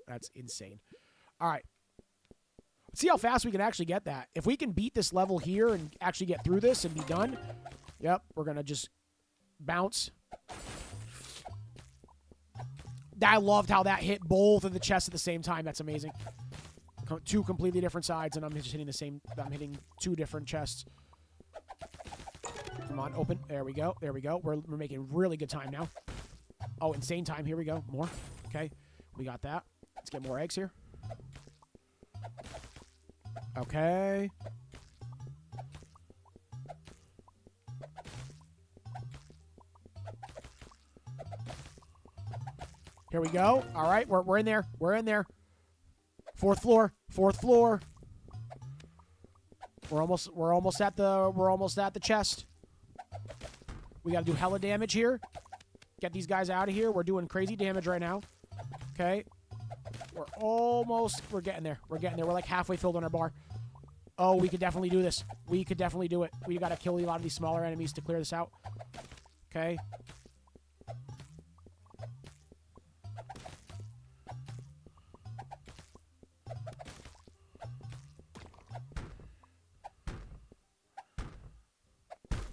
That's insane. All right. Let's see how fast we can actually get that. If we can beat this level here and actually get through this and be done, yep, we're going to just bounce. I loved how that hit both of the chests at the same time. That's amazing. Two completely different sides, and I'm just hitting the same. I'm hitting two different chests. Come on, open. There we go. We're making really good time now. Oh, insane time. Here we go. More. Okay, we got that. Let's get more eggs here. Okay. Here we go. All right, we're in there. We're in there. Fourth floor. We're almost at the chest. We got to do hella damage here. Get these guys out of here. We're doing crazy damage right now. Okay. We're getting there. We're like halfway filled on our bar. Oh, we could definitely do this. We could definitely do it. We got to kill a lot of these smaller enemies to clear this out. Okay.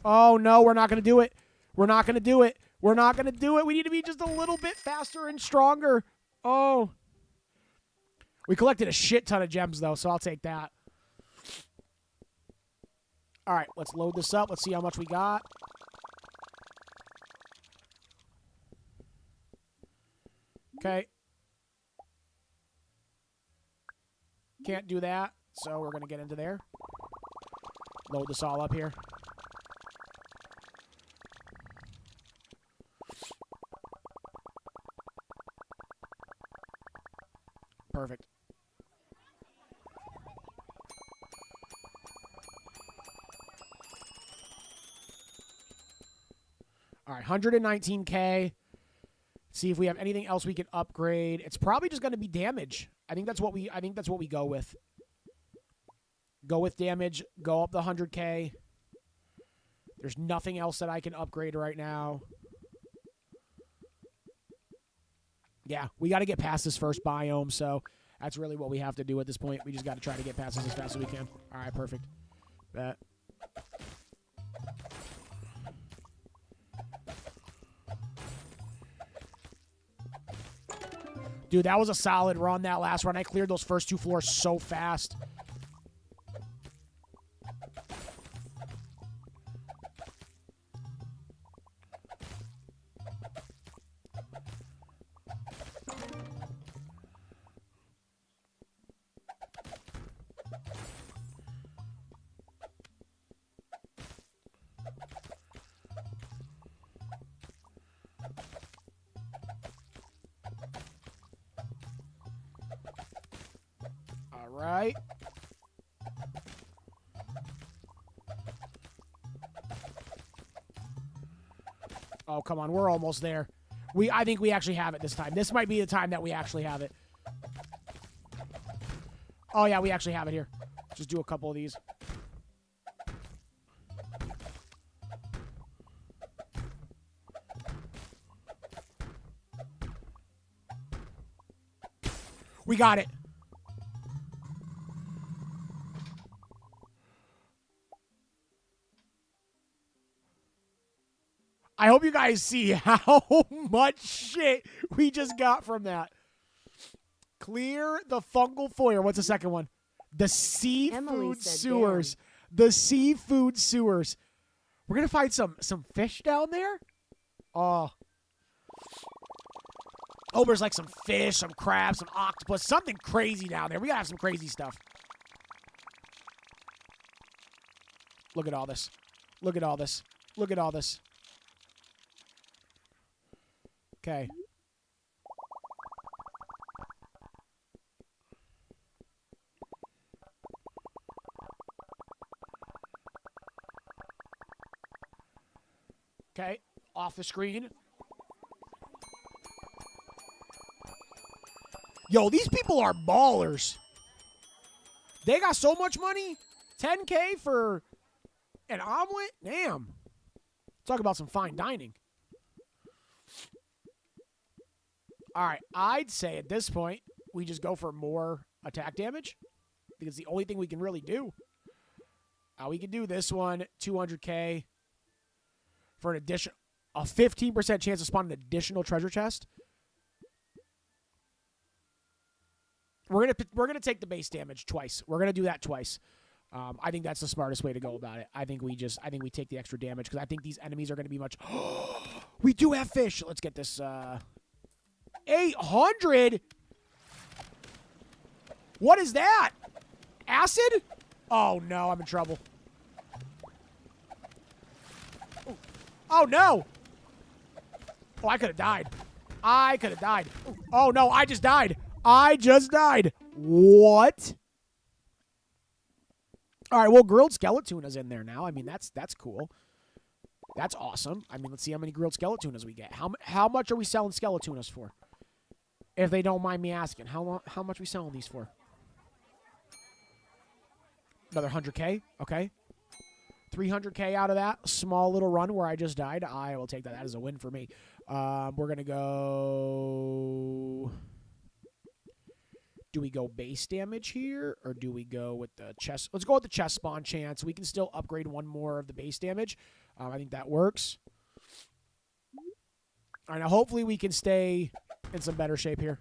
Oh, no, we're not going to do it. We're not going to do it. We're not going to do it. We need to be just a little bit faster and stronger. Oh. We collected a shit ton of gems, though, so I'll take that. All right, let's load this up. Let's see how much we got. Okay. Can't do that, so we're going to get into there. Load this all up here. Perfect. All right, 119K. See if we have anything else we can upgrade. It's probably just going to be damage. I think that's what we go with. Go with damage. Go up the 100K. There's nothing else that I can upgrade right now. Yeah, we got to get past this first biome, so that's really what we have to do at this point. We just got to try to get past this as fast as we can. All right, perfect. Bet. Dude, that was a solid run, that last run. I cleared those first 2 floors so fast. Right. Oh, come on. We're almost there. I think we actually have it this time. This might be the time that we actually have it. Oh, yeah, we actually have it here. Just do a couple of these. We got it. I hope you guys see how much shit we just got from that. Clear the fungal foyer. What's the second one? The seafood sewers. Damn. The seafood sewers. We're going to find some fish down there? Oh, there's like some fish, some crabs, some octopus, something crazy down there. We got to have some crazy stuff. Look at all this. Look at all this. Look at all this. Okay. Okay, off the screen. Yo, these people are ballers. They got so much money. 10K for an omelet? Damn. Talk about some fine dining. All right, I'd say at this point, we just go for more attack damage. I think it's the only thing we can really do. We can do this one, 200K for an addition, a 15% chance to spawn an additional treasure chest. We're gonna take the base damage twice. We're gonna do that twice. I think that's the smartest way to go about it. I think we take the extra damage because I think these enemies are gonna be much. We do have fish. Let's get this. 800. What is that? Acid? Oh no, I'm in trouble. Oh no. Oh, I could have died. I could have died. Oh no, I just died. I just died. What? All right, well, grilled skeletonas in there now. I mean, that's cool. That's awesome. I mean, let's see how many grilled skeletonas we get. How much are we selling skeletonas for? If they don't mind me asking, how much are we selling these for? Another 100K. Okay. 300K out of that small little run where I just died. I will take that. That is a win for me. We're going to go Do we go base damage here, or do we go with the chest? Let's go with the chest spawn chance. We can still upgrade one more of the base damage. I think that works. All right, now hopefully we can stay in some better shape here.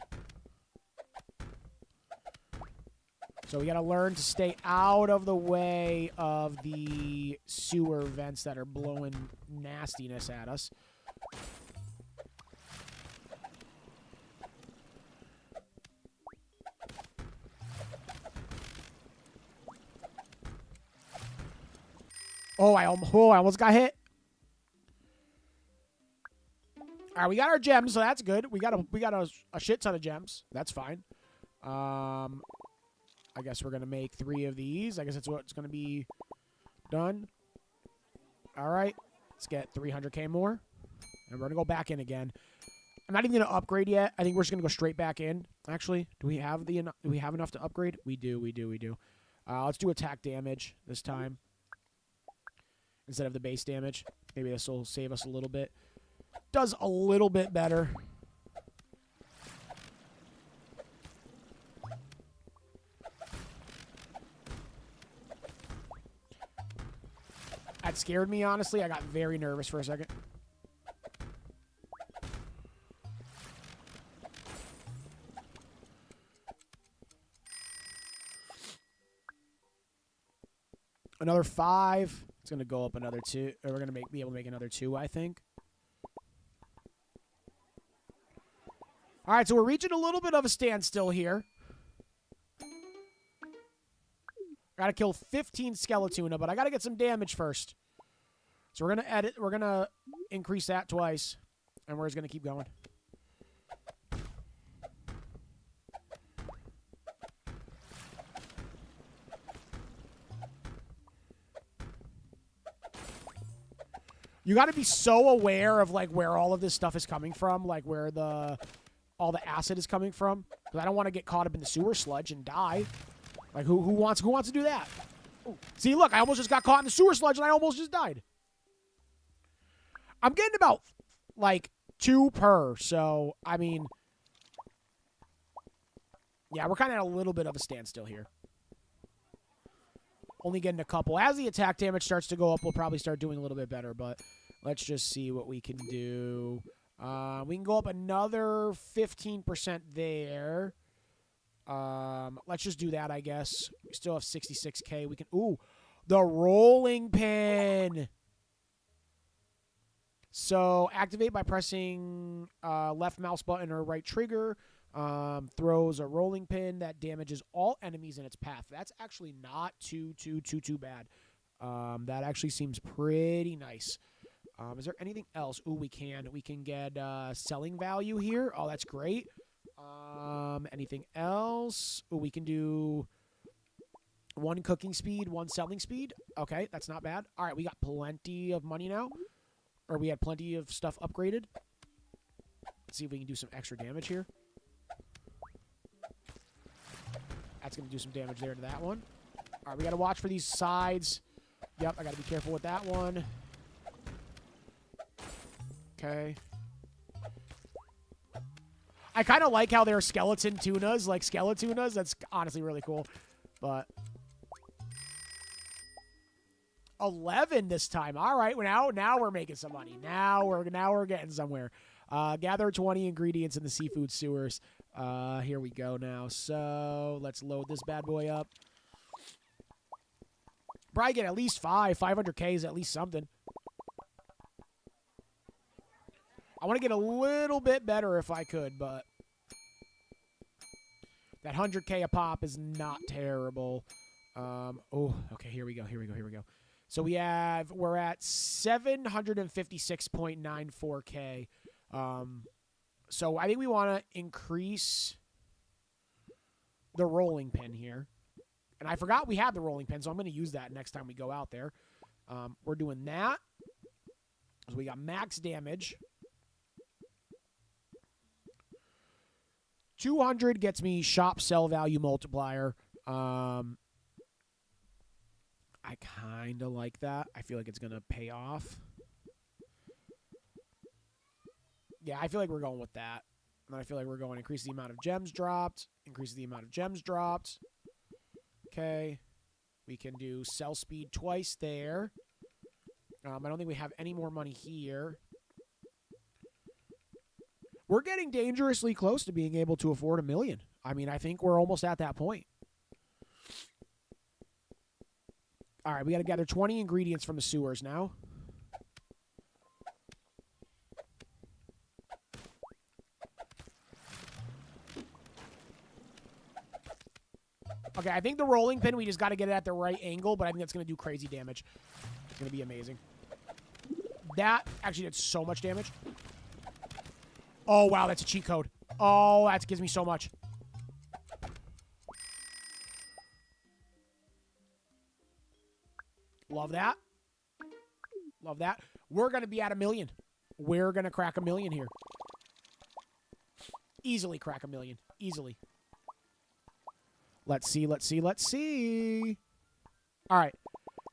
So we got to learn to stay out of the way of the sewer vents that are blowing nastiness at us. Oh, I almost got hit. All right, we got our gems, so that's good. We got a shit ton of gems. That's fine. I guess we're going to make 3 of these. I guess that's what's going to be done. All right. Let's get 300K more. And we're going to go back in again. I'm not even going to upgrade yet. I think we're just going to go straight back in. Actually, do we have enough to upgrade? We do. Let's do attack damage this time instead of the base damage. Maybe this will save us a little bit. Does a little bit better. That scared me, honestly. I got very nervous for a second. Another 5. It's going to go up another 2. Or we're going to be able to make another 2, I think. All right, so we're reaching a little bit of a standstill here. Got to kill 15 Skeletuna, but I got to get some damage first. So we're going to increase that twice, and we're just going to keep going. You got to be so aware of like where all of this stuff is coming from, like where all the acid is coming from, because I don't want to get caught up in the sewer sludge and die. Like, who wants to do that? Ooh. See, look, I almost just got caught in the sewer sludge, and I almost just died. I'm getting about, like, 2 per, so, I mean... Yeah, we're kind of at a little bit of a standstill here. Only getting a couple. As the attack damage starts to go up, we'll probably start doing a little bit better, but let's just see what we can do. We can go up another 15% there. Let's just do that, I guess. We still have 66K. We can... Ooh, the rolling pin. So, activate by pressing left mouse button or right trigger. Throws a rolling pin that damages all enemies in its path. That's actually not too bad. That actually seems pretty nice. Is there anything else? Ooh, we can get selling value here. Oh, that's great. Anything else? Ooh, we can do 1 cooking speed, 1 selling speed. Okay, that's not bad. All right, we got plenty of money now. Or we had plenty of stuff upgraded. Let's see if we can do some extra damage here. That's going to do some damage there to that one. All right, we got to watch for these sides. Yep, I got to be careful with that one. Okay. I kind of like how they're skeleton tunas, like Skeletonas. That's honestly really cool. But 11 this time. All right, now we're making some money. Now we're getting somewhere. Gather 20 ingredients in the seafood sewers. Here we go now. So let's load this bad boy up. Probably get at least 500K is at least something. I want to get a little bit better if I could, but that 100K a pop is not terrible. Oh, okay, here we go. So we're at 756.94K. So I think we want to increase the rolling pin here. And I forgot we had the rolling pin, so I'm going to use that next time we go out there. We're doing that. So we got max damage. 200 gets me shop sell value multiplier. I kind of like that. I feel like it's going to pay off. Yeah, I feel like we're going with that. And I feel like we're going increase the amount of gems dropped. Increase the amount of gems dropped. Okay. We can do sell speed twice there. I don't think we have any more money here. We're getting dangerously close to being able to afford $1 million. I mean, I think we're almost at that point. All right, we got to gather 20 ingredients from the sewers now. Okay, I think the rolling pin, we just got to get it at the right angle, but I think that's going to do crazy damage. It's going to be amazing. That actually did so much damage. Oh, wow, that's a cheat code. Oh, that gives me so much. Love that. Love that. We're going to be at $1 million. We're going to crack $1 million here. Easily crack $1 million. Easily. Let's see, let's see, let's see. All right.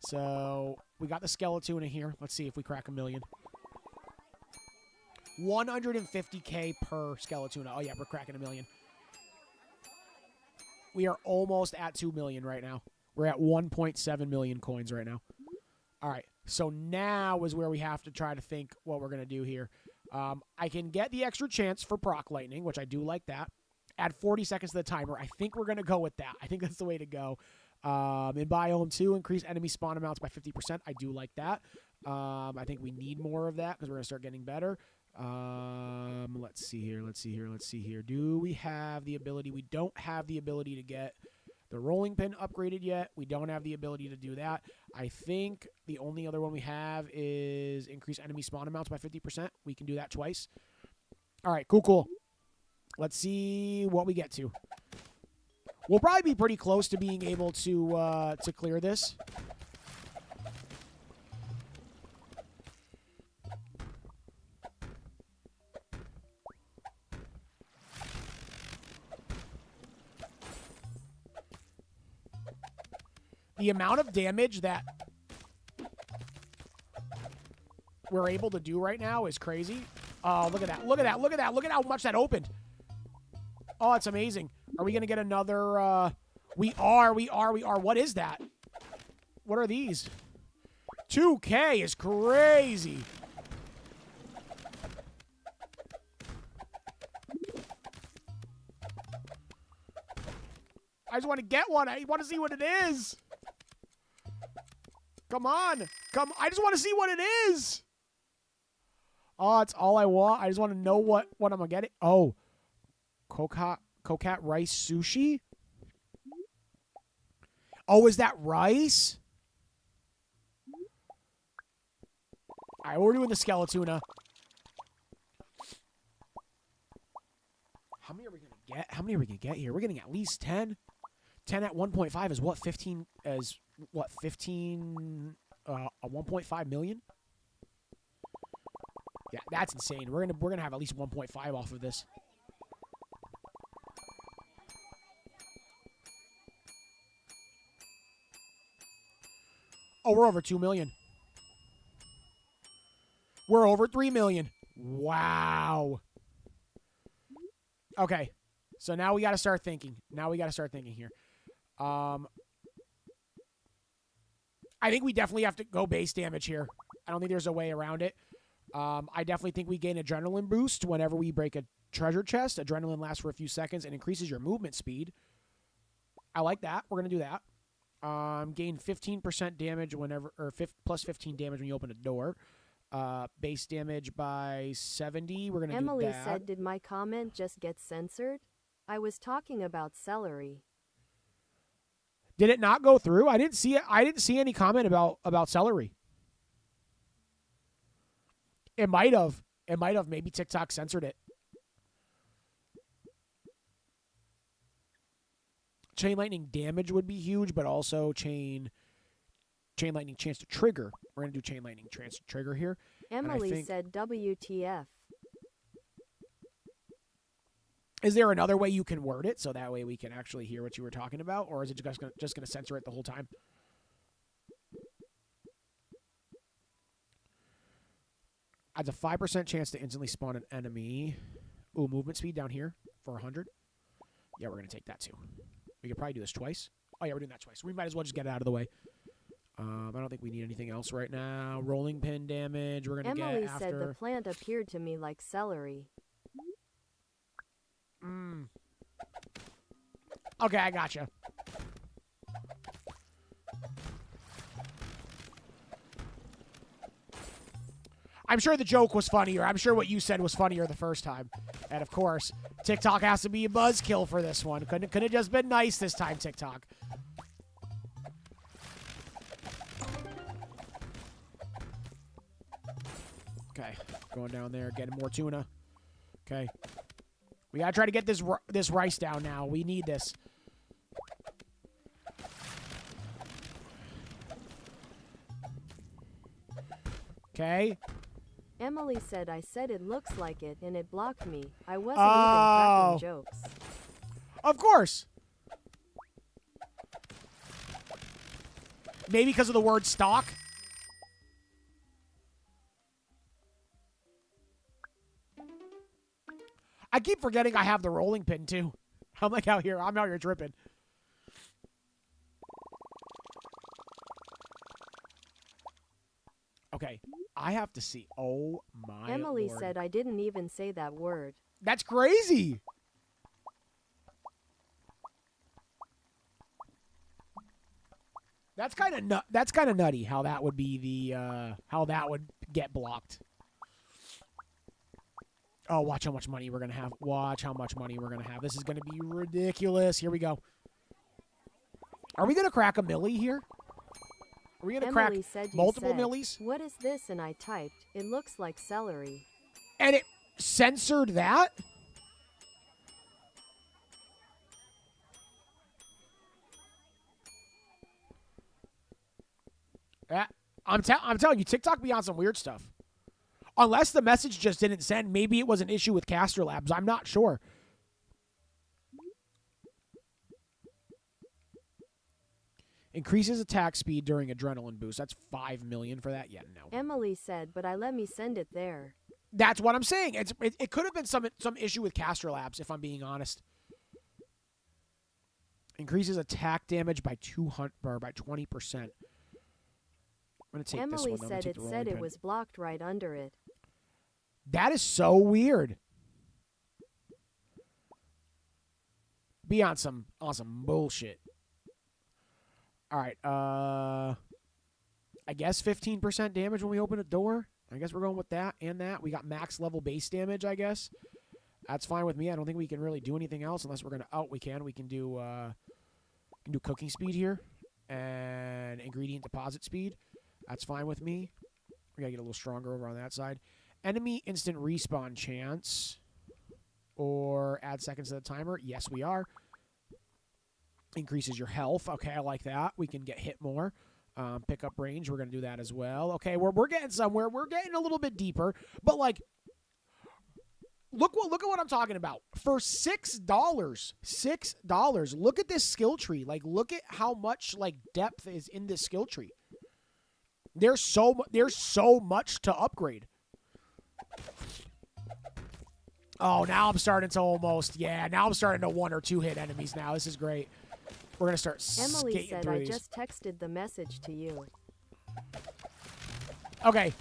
So we got the Skeletuna here. Let's see if we crack $1 million. 150K per Skeletuna. Oh, yeah, we're cracking $1 million. We are almost at 2 million right now. We're at 1.7 million coins right now. All right. So now is where we have to try to think what we're going to do here. I can get the extra chance for Proc Lightning, which I do like that. Add 40 seconds to the timer. I think we're going to go with that. I think that's the way to go. In Biome 2, increase enemy spawn amounts by 50%. I do like that. I think we need more of that because we're going to start getting better. Let's see here. Let's see here. Let's see here. Do we have the ability? We don't have the ability to get the rolling pin upgraded yet. We don't have the ability to do that. I think the only other one we have is increase enemy spawn amounts by 50%. We can do that twice. All right, cool, cool. Let's see what we get to. We'll probably be pretty close to being able to clear this. The amount of damage that we're able to do right now is crazy. Oh, look at that. Look at that. Look at that. Look at how much that opened. Oh, it's amazing. Are we going to get another... We are. What is that? What are these? 2K is crazy. I just want to get one. I want to see what it is. Come on. Come. I just want to see what it is. Oh, it's all I want. I just want to know what I'm going to get. Oh. Cocat rice sushi? Oh, is that rice? All right, we're doing the Skeletuna. How many are we going to get? How many are we going to get here? We're getting at least 10. 10 at 1.5 is what? 15 is what? 15 1.5 million? Yeah, that's insane. We're going to have at least 1.5 off of this. Oh, we're over 2 million. We're over 3 million. Wow. Okay. So now we got to start thinking. Here. I think we definitely have to go base damage here. I don't think there's a way around it. I definitely think we gain adrenaline boost whenever we break a treasure chest. Adrenaline lasts for a few seconds and increases your movement speed. I like that. We're going to do that. Gain 15% damage whenever, or plus 15 damage when you open a door. Base damage by 70. We're going to do that. Emily said, did my comment just get censored? I was talking about celery. Did it not go through? I didn't see it. I didn't see any comment about celery. It might have. Maybe TikTok censored it. Chain lightning damage would be huge, but also chain lightning chance to trigger. We're going to do chain lightning chance to trigger here. Emily said WTF. Is there another way you can word it so that way we can actually hear what you were talking about, or is it just going to censor it the whole time? Adds a 5% chance to instantly spawn an enemy. Ooh, movement speed down here for 100. Yeah, we're going to take that too. We could probably do this twice. Oh, yeah, we're doing that twice. We might as well just get it out of the way. I don't think we need anything else right now. Rolling pin damage. We're going to get Emily after. said the plant appeared to me like celery. Okay, I gotcha. I'm sure the joke was funnier. I'm sure what you said was funnier the first time. And of course, TikTok has to be a buzzkill for this one. Couldn't have just been nice this time, TikTok. Okay, going down there, getting more tuna. Okay. We gotta try to get this rice down now. We need this. Okay. Emily said I said it looks like it and it blocked me. I wasn't even cracking jokes. Of course. Maybe because of the word stock. I keep forgetting I have the rolling pin too. I'm out here tripping. Okay, I have to see. Oh my Emily Lord. said I didn't even say that word. That's crazy. That's kind of nutty how that would be the how that would get blocked. Oh, watch how much money we're going to have. Watch how much money we're going to have. This is going to be ridiculous. Here we go. Are we going to crack a milli here? Are we going to crack multiple millis? What is this? And I typed, it looks like celery. And it censored that? I'm telling you, TikTok be on some weird stuff. Unless the message just didn't send. Maybe it was an issue with Caster Labs. I'm not sure. Increases attack speed during adrenaline boost. That's 5 million for that? Yeah, no. Emily said, but I let me send it there. That's what I'm saying. It could have been some issue with Caster Labs, if I'm being honest. Increases attack damage by 200 or by 20%. I'm gonna take Emily this one. said it was blocked right under it. That is so weird. Be on some bullshit. All right. I guess 15% damage when we open a door. I guess we're going with that and that. We got max level base damage, I guess. That's fine with me. I don't think we can really do anything else unless we're gonna. Oh, we can. We can do cooking speed here and ingredient deposit speed. That's fine with me. We gotta get a little stronger over on that side. Enemy instant respawn chance. Or add seconds to the timer. Yes, we are. Increases your health. Okay, I like that. We can get hit more. Pick up range. We're gonna do that as well. Okay, we're getting somewhere. We're getting a little bit deeper. But like, look at what I'm talking about. For $6, look at this skill tree. Like, look at how much like depth is in this skill tree. There's so much to upgrade. Oh, now I'm starting to now I'm starting to 1 or 2 hit enemies now. This is great. We're going to start Emily said through I these. just texted the message to you. Okay.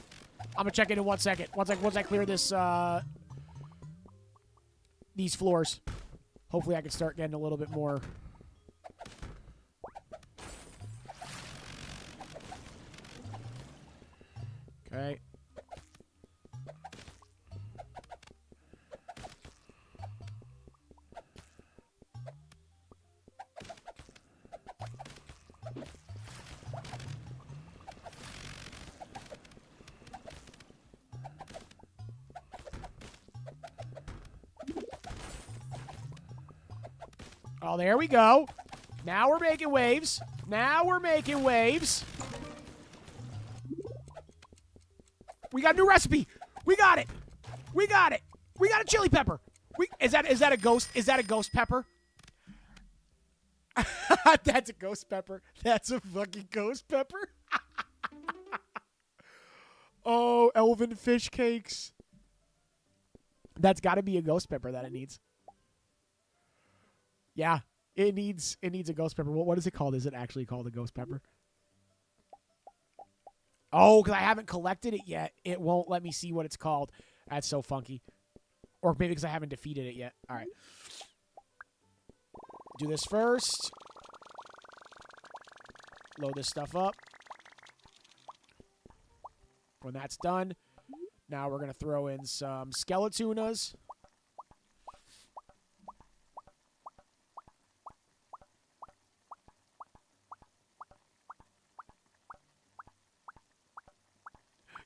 I'm going to check in 1 second. Once I clear this these floors. Hopefully I can start getting a little bit more. Okay. Oh, there we go. Now we're making waves. We got a new recipe. We got it. We got a chili pepper. Is that a ghost? Is that a ghost pepper? That's a ghost pepper. That's a fucking ghost pepper. Oh, elven fish cakes. That's got to be a ghost pepper that it needs. Yeah, it needs a ghost pepper. What is it called? Is it actually called a ghost pepper? Oh, because I haven't collected it yet. It won't let me see what it's called. That's so funky. Or maybe because I haven't defeated it yet. All right. Do this first. Load this stuff up. When that's done, now we're going to throw in some Skeletonas.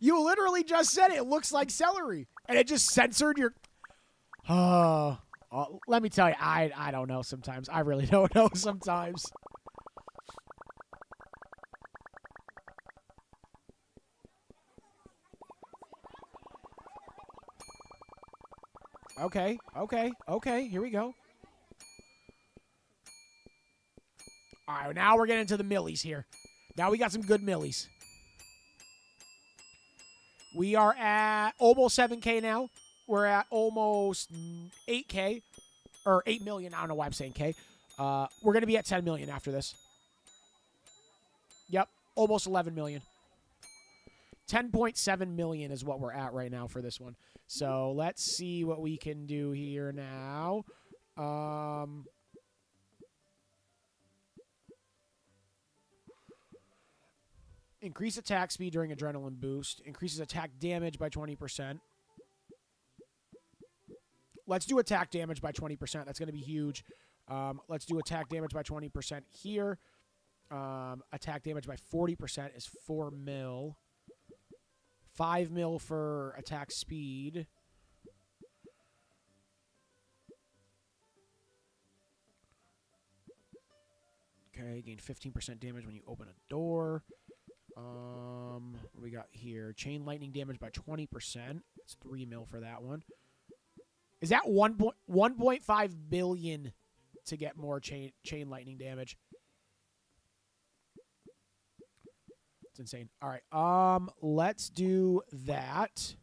You literally just said it looks like celery, and it just censored your... let me tell you, I don't know sometimes. I really don't know sometimes. Okay. Here we go. All right, now we're getting into the millies here. Now we got some good millies. We are at almost 7K now. We're at almost 8K. Or 8 million. I don't know why I'm saying K. We're going to be at 10 million after this. Yep. Almost 11 million. 10.7 million is what we're at right now for this one. So let's see what we can do here now. Increase attack speed during adrenaline boost. Increases attack damage by 20%. Let's do attack damage by 20%. That's going to be huge. Let's do attack damage by 20% here. Attack damage by 40% is 4 mil. 5 mil for attack speed. Okay, gain 15% damage when you open a door. What do we got here? Chain lightning damage by 20%. It's 3 mil for that one. Is that 1.5 billion to get more chain lightning damage? It's insane. All right. Let's do that.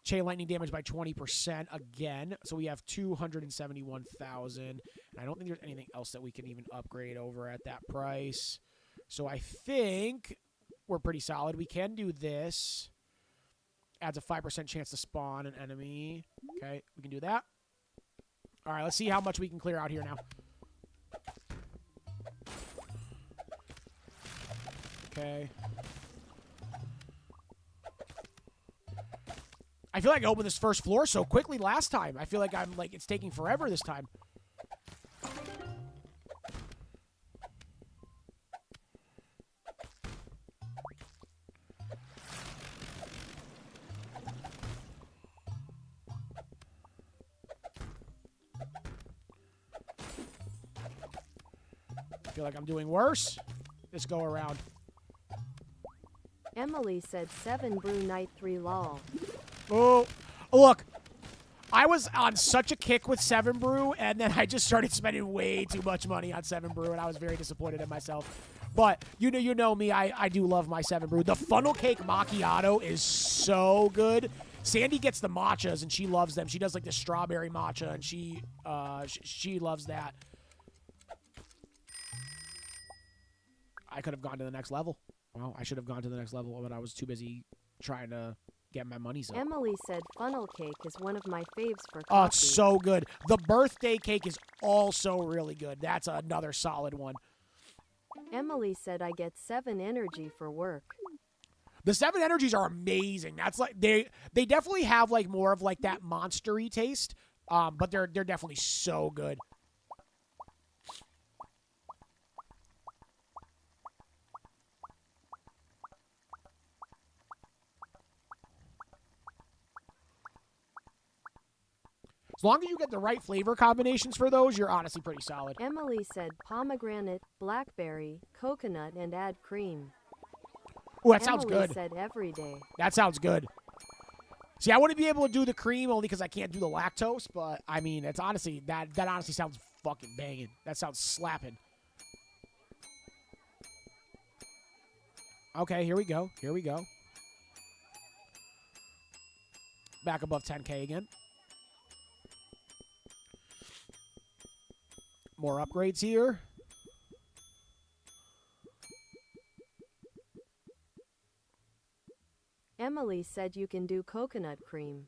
Chain lightning damage by 20% again. So we have 271,000. And I don't think there's anything else that we can even upgrade over at that price. So I think we're pretty solid. We can do this. Adds a 5% chance to spawn an enemy. Okay, we can do that. All right, let's see how much we can clear out here now. Okay. I feel like I opened this first floor so quickly last time. I feel like it's taking forever this time. I feel like I'm doing worse this go around. Emily said 7 brew night 3 lol. Oh, look. I was on such a kick with 7 Brew, and then I just started spending way too much money on 7 Brew, and I was very disappointed in myself. But you know me, I do love my 7 Brew. The funnel cake macchiato is so good. Sandy gets the matchas, and she loves them. She does like the strawberry matcha, and she loves that. I could have gone to the next level. Well, I should have gone to the next level, but I was too busy trying to get my money's up. Emily said funnel cake is one of my faves for coffee. Oh, it's so good. The birthday cake is also really good. That's another solid one. Emily said I get 7 energy for work. The 7 energies are amazing. That's like they definitely have like more of like that monster-y taste. But they're definitely so good. As long as you get the right flavor combinations for those, you're honestly pretty solid. Emily said pomegranate, blackberry, coconut, and add cream. Oh, that sounds Emily good. said every day. That sounds good. See, I wouldn't be able to do the cream only because I can't do the lactose, but I mean, it's honestly that honestly sounds fucking banging. That sounds slapping. Okay, here we go. Here we go. back above 10K again. More upgrades here. Emily said you can do coconut cream.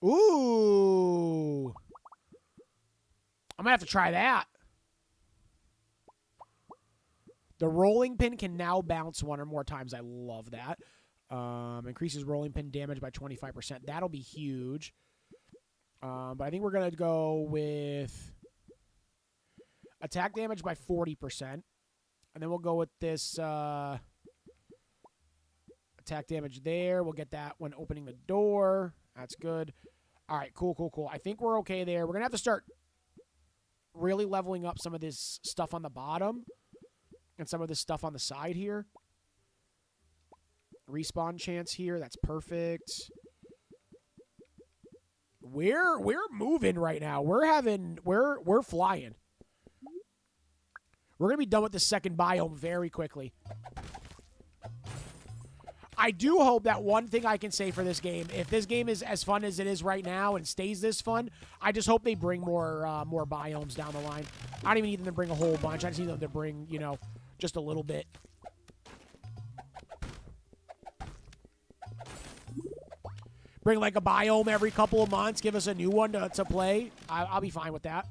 Ooh. I'm going to have to try that. The rolling pin can now bounce one or more times. I love that. Increases rolling pin damage by 25%. That'll be huge. But I think we're going to go with attack damage by 40%. And then we'll go with this attack damage there. We'll get that when opening the door. That's good. All right, cool. I think we're okay there. We're going to have to start really leveling up some of this stuff on the bottom and some of this stuff on the side here. Respawn chance here. That's perfect. We're moving right now. We're flying. We're going to be done with the second biome very quickly. I do hope that one thing I can say for this game, if this game is as fun as it is right now and stays this fun, I just hope they bring more biomes down the line. I don't even need them to bring a whole bunch. I just need them to bring, just a little bit. Bring like a biome every couple of months. Give us a new one to play. I'll be fine with that.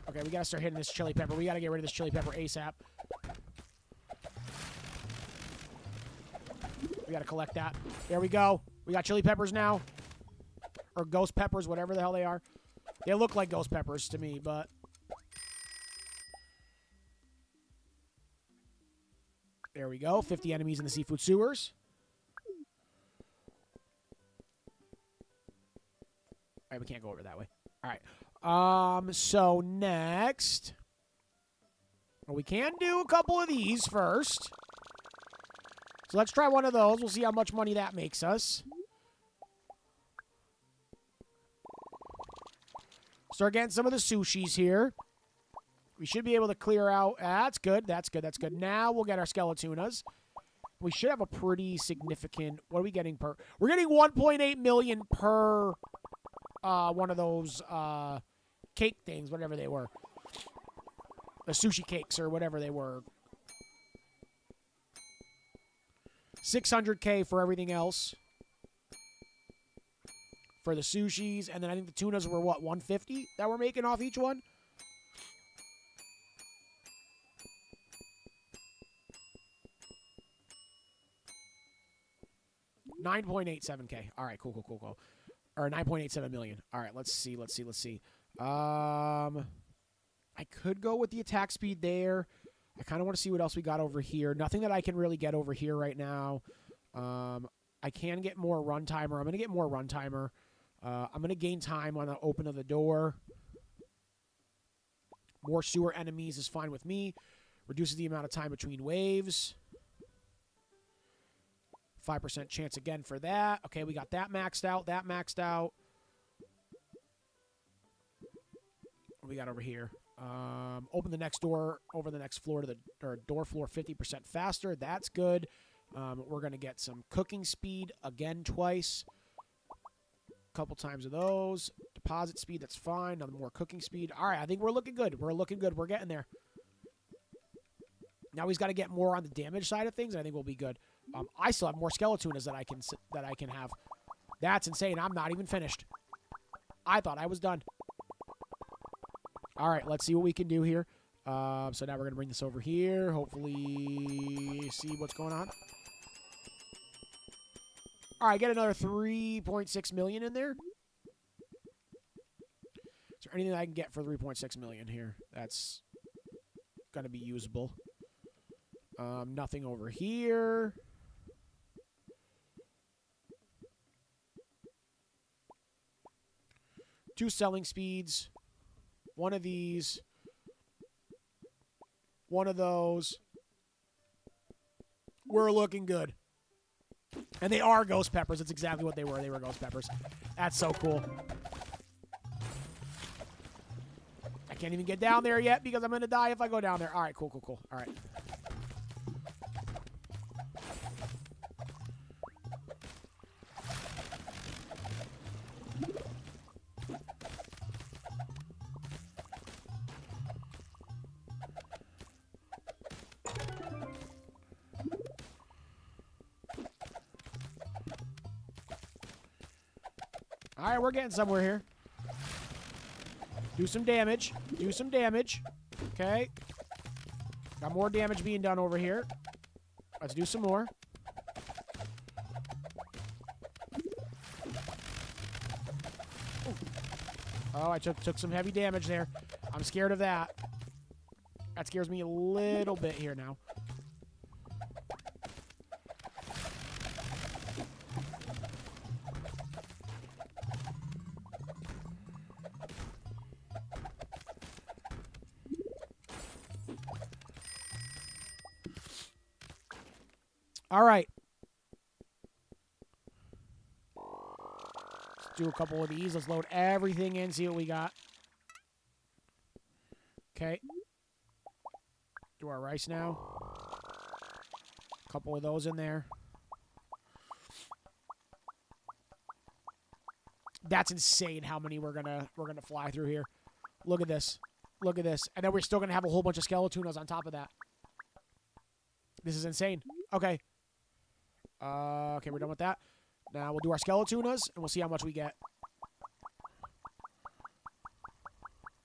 Okay, we gotta start hitting this chili pepper. We gotta get rid of this chili pepper ASAP. We gotta collect that. There we go. We got chili peppers now. Or ghost peppers, whatever the hell they are. They look like ghost peppers to me, but... There we go. 50 enemies in the seafood sewers. Alright, we can't go over that way. Alright. So next, well, we can do a couple of these first. So let's try one of those. We'll see how much money that makes us. Start getting some of the sushis here. We should be able to clear out. That's good. That's good. Now we'll get our Skeletonas. We should have a pretty significant. What are we getting per? We're getting 1.8 million per one of those cake things, whatever they were. The sushi cakes or whatever they were. 600K for everything else. For the sushis. And then I think the tunas were, what, 150 that we're making off each one? $9.87K. All right, cool. Or 9.87 million. All right, let's see. I could go with the attack speed there. I kind of want to see what else we got over here. Nothing that I can really get over here right now. I can get more run timer. I'm going to get more run timer. I'm going to gain time on the open of the door. More sewer enemies is fine with me. Reduces the amount of time between waves. 5% chance again for that. Okay, we got that maxed out. What we got over here? Open the next door over the next floor to the door floor 50% faster. That's good. We're going to get some cooking speed again twice. A couple times of those. Deposit speed, that's fine. Another more cooking speed. All right, I think we're looking good. We're getting there. Now he's got to get more on the damage side of things, and I think we'll be good. I still have more Skeletonas that I can have. That's insane. I'm not even finished. I thought I was done. All right, let's see what we can do here. So now we're going to bring this over here. Hopefully see what's going on. All right, get another 3.6 million in there. Is there anything I can get for 3.6 million here? That's going to be usable. Nothing over here. Two selling speeds. One of these. One of those. We're looking good. And they are ghost peppers. It's exactly what they were. They were ghost peppers. That's so cool. I can't even get down there yet because I'm going to die if I go down there. All right, cool. All right. All right, we're getting somewhere here. Do some damage. Okay. Got more damage being done over here. Let's do some more. Ooh. Oh, I took some heavy damage there. I'm scared of that. That scares me a little bit here now. All right. Let's do a couple of these. Let's load everything in, see what we got. Okay. Do our rice now. A couple of those in there. That's insane how many we're gonna fly through here. Look at this. Look at this. And then we're still gonna have a whole bunch of Skeletonas on top of that. This is insane. Okay. Okay, we're done with that. Now we'll do our Skeletonas, and we'll see how much we get.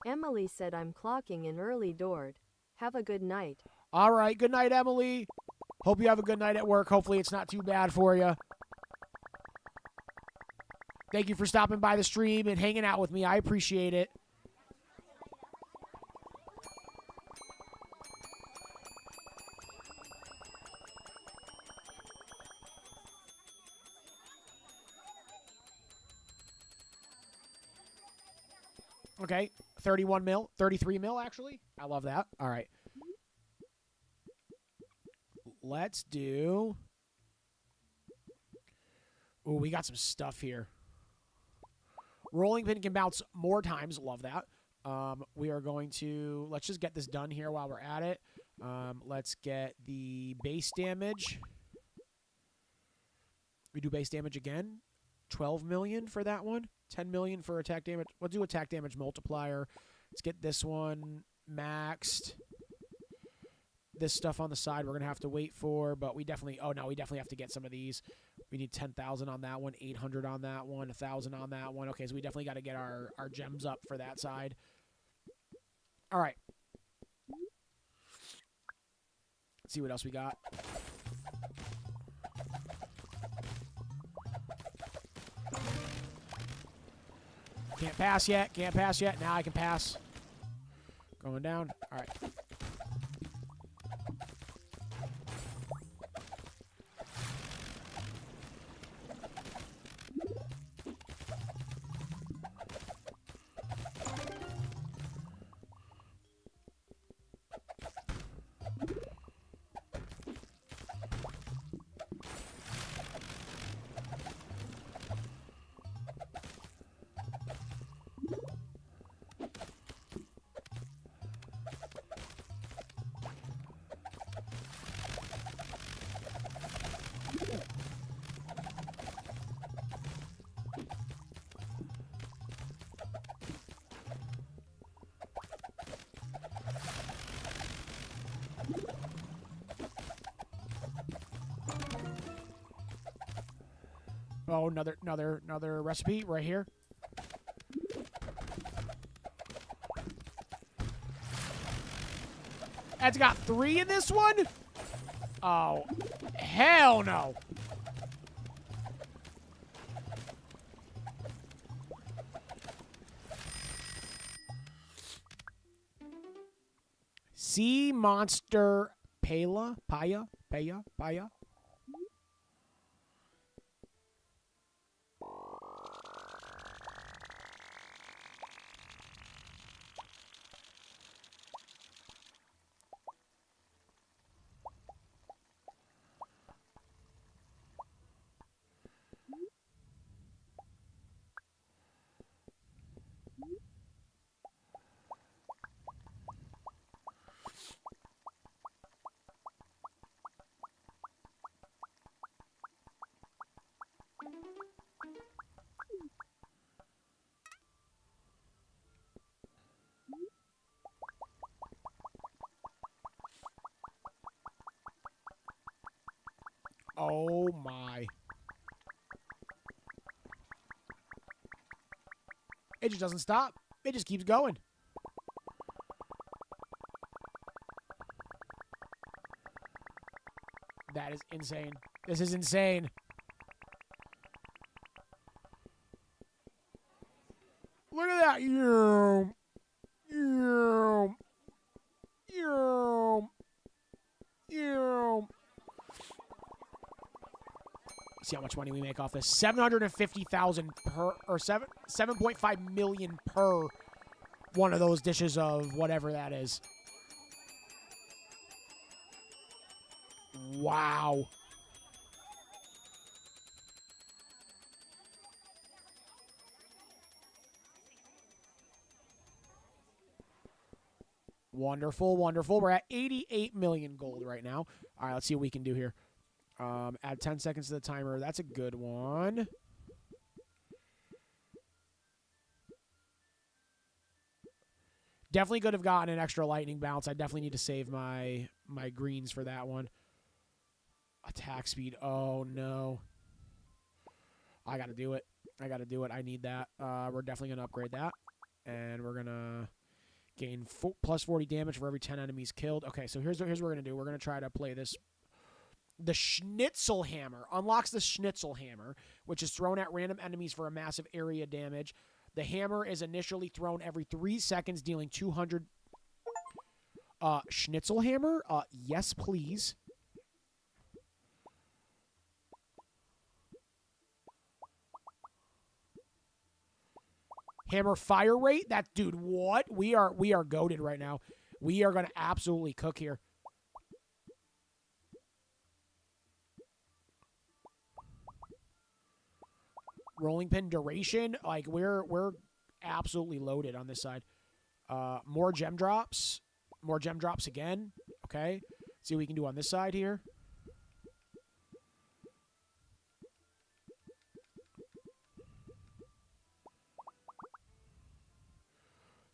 Emily said I'm clocking in early doored. Have a good night. All right, good night, Emily. Hope you have a good night at work. Hopefully it's not too bad for you. Thank you for stopping by the stream and hanging out with me. I appreciate it. Okay, 31 mil, 33 mil, actually. I love that. All right. Let's do... Ooh, we got some stuff here. Rolling pin can bounce more times. Love that. We are going to... Let's just get this done here while we're at it. Let's get the base damage. We do base damage again. 12 million for that one. 10 million for attack damage. We'll do attack damage multiplier. Let's get this one maxed. This stuff on the side we're going to have to wait for, but we definitely... Oh, no, we definitely have to get some of these. We need 10,000 on that one, 800 on that one, 1,000 on that one. Okay, so we definitely got to get our gems up for that side. All right. Let's see what else we got. Can't pass yet. Can't pass yet. Now I can pass. Going down. All right. Oh, another recipe right here. It's got 3 in this one? Oh, hell no. Sea monster Paya. Oh, my. It just doesn't stop. It just keeps going. That is insane. This is insane. Look at that. See how much money we make off this. 750,000 per, or 7.5 million per one of those dishes of whatever that is. Wow. Wonderful, wonderful. We're at 88 million gold right now. All right, let's see what we can do here. Add 10 seconds to the timer. That's a good one. Definitely could have gotten an extra lightning bounce. I definitely need to save my greens for that one. Attack speed. Oh, no. I got to do it. I got to do it. I need that. We're definitely going to upgrade that. And we're going to gain plus 40 damage for every 10 enemies killed. Okay, so here's what we're going to do. We're going to try to play this. The Schnitzel Hammer unlocks the Schnitzel Hammer, which is thrown at random enemies for a massive area damage. The hammer is initially thrown every 3 seconds, dealing 200. Schnitzel Hammer? Yes, please. Hammer fire rate? That dude, what? We are goated right now. We are going to absolutely cook here. Rolling pin duration, like we're absolutely loaded on this side. More gem drops again. Okay, see what we can do on this side here.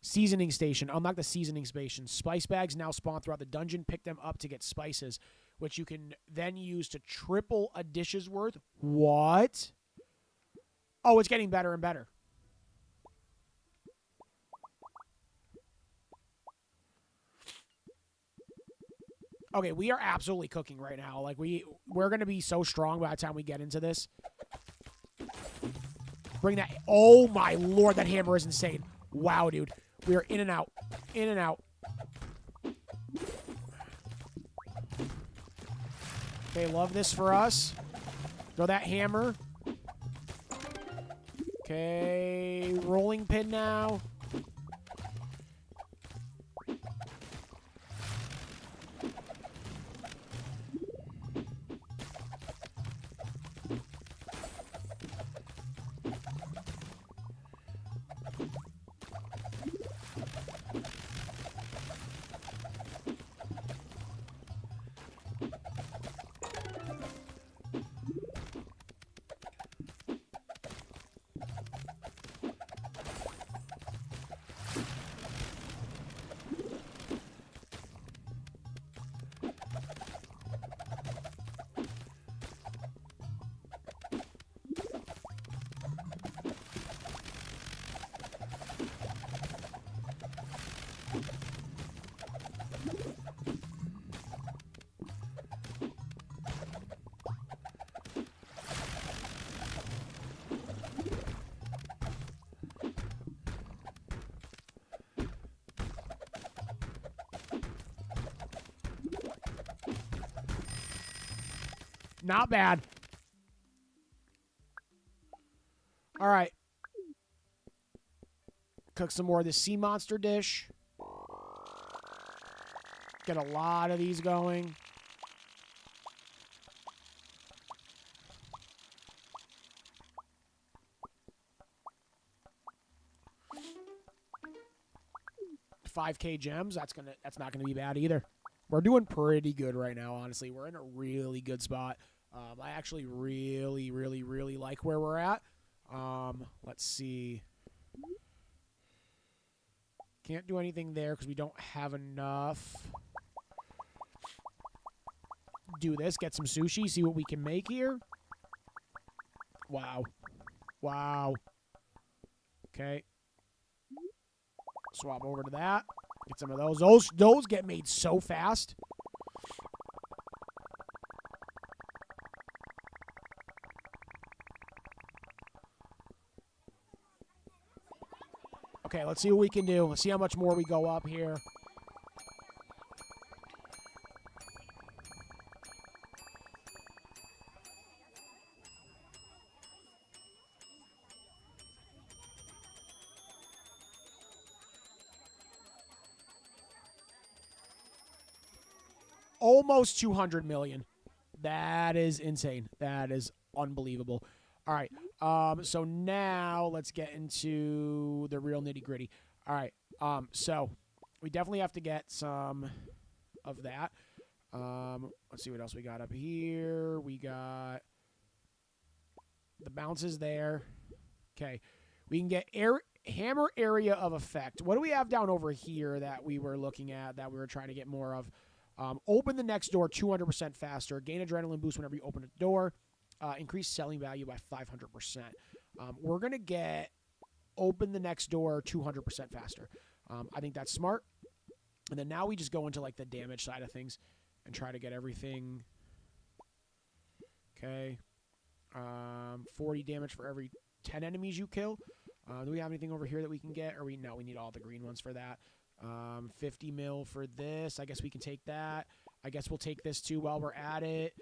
Seasoning station. Unlock the seasoning station. Spice bags now spawn throughout the dungeon. Pick them up to get spices, which you can then use to triple a dish's worth. What? Oh, it's getting better and better. Okay, we are absolutely cooking right now. Like we're going to be so strong by the time we get into this. Bring that. Oh my lord, that hammer is insane. Wow, dude. We are in and out. In and out. Okay, love this for us. Throw that hammer. Okay, rolling pin now. Not bad. All right. Cook some more of this sea monster dish. Get a lot of these going. $5K gems. That's not gonna be bad either. We're doing pretty good right now, honestly. We're in a really good spot. I actually really, really, really like where we're at. Let's see. Can't do anything there because we don't have enough. do this. Get some sushi. See what we can make here. Wow. Wow. Okay. Swap over to that. Get some of those. Those get made so fast. Okay, let's see what we can do. Let's see how much more we go up here. Almost 200 million. That is insane. That is unbelievable. All right. So now let's get into the real nitty gritty. All right. So we definitely have to get some of that. Let's see what else we got up here. We got the bounces there. Okay. We can get hammer area of effect. What do we have down over here that we were looking at that we were trying to get more of? Open the next door 200% faster. Gain adrenaline boost whenever you open a door. Increase selling value by 500%. We're going to get open the next door 200% faster. I think that's smart. And then now we just go into like the damage side of things and try to get everything. Okay. 40 damage for every 10 enemies you kill. Do we have anything over here that we can get? Or no, we need all the green ones for that. 50 mil for this. I guess we can take that. I guess we'll take this too while we're at it.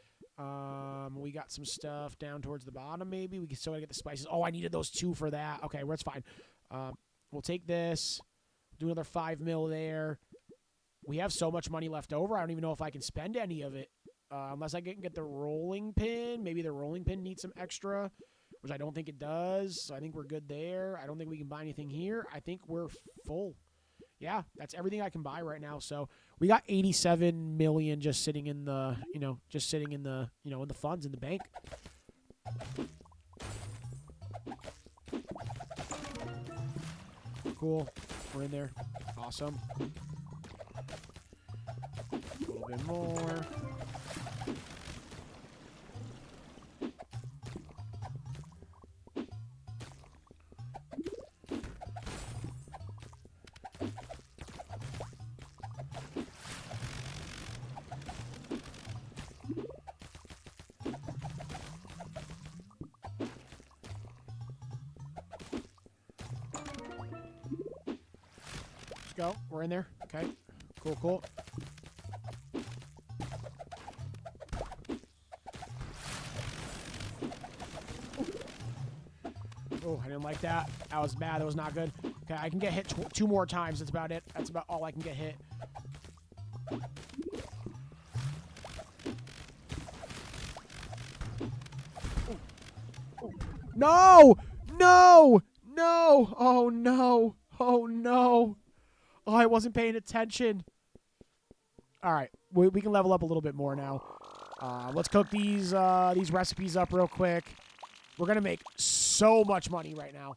We got some stuff down towards the bottom maybe. We can still get the spices. Oh, I needed those 2 for that. Okay, well, that's fine. We'll take this. Do another 5 mil there. We have so much money left over. I don't even know if I can spend any of it. Unless I can get the rolling pin. Maybe the rolling pin needs some extra, which I don't think it does. So I think we're good there. I don't think we can buy anything here. I think we're full. Yeah, that's everything I can buy right now. So we got 87 million just sitting in the, in the funds in the bank. Cool. We're in there. Awesome. A little bit more. Go. We're in there. Okay. Cool, cool. Oh, I didn't like that. That was bad. That was not good. Okay, I can get hit 2 more times. That's about it. That's about all I can get hit. No! No! No! Oh, no. Oh, no. Oh, I wasn't paying attention. All right. We can level up a little bit more now. Let's cook these recipes up real quick. We're going to make so much money right now.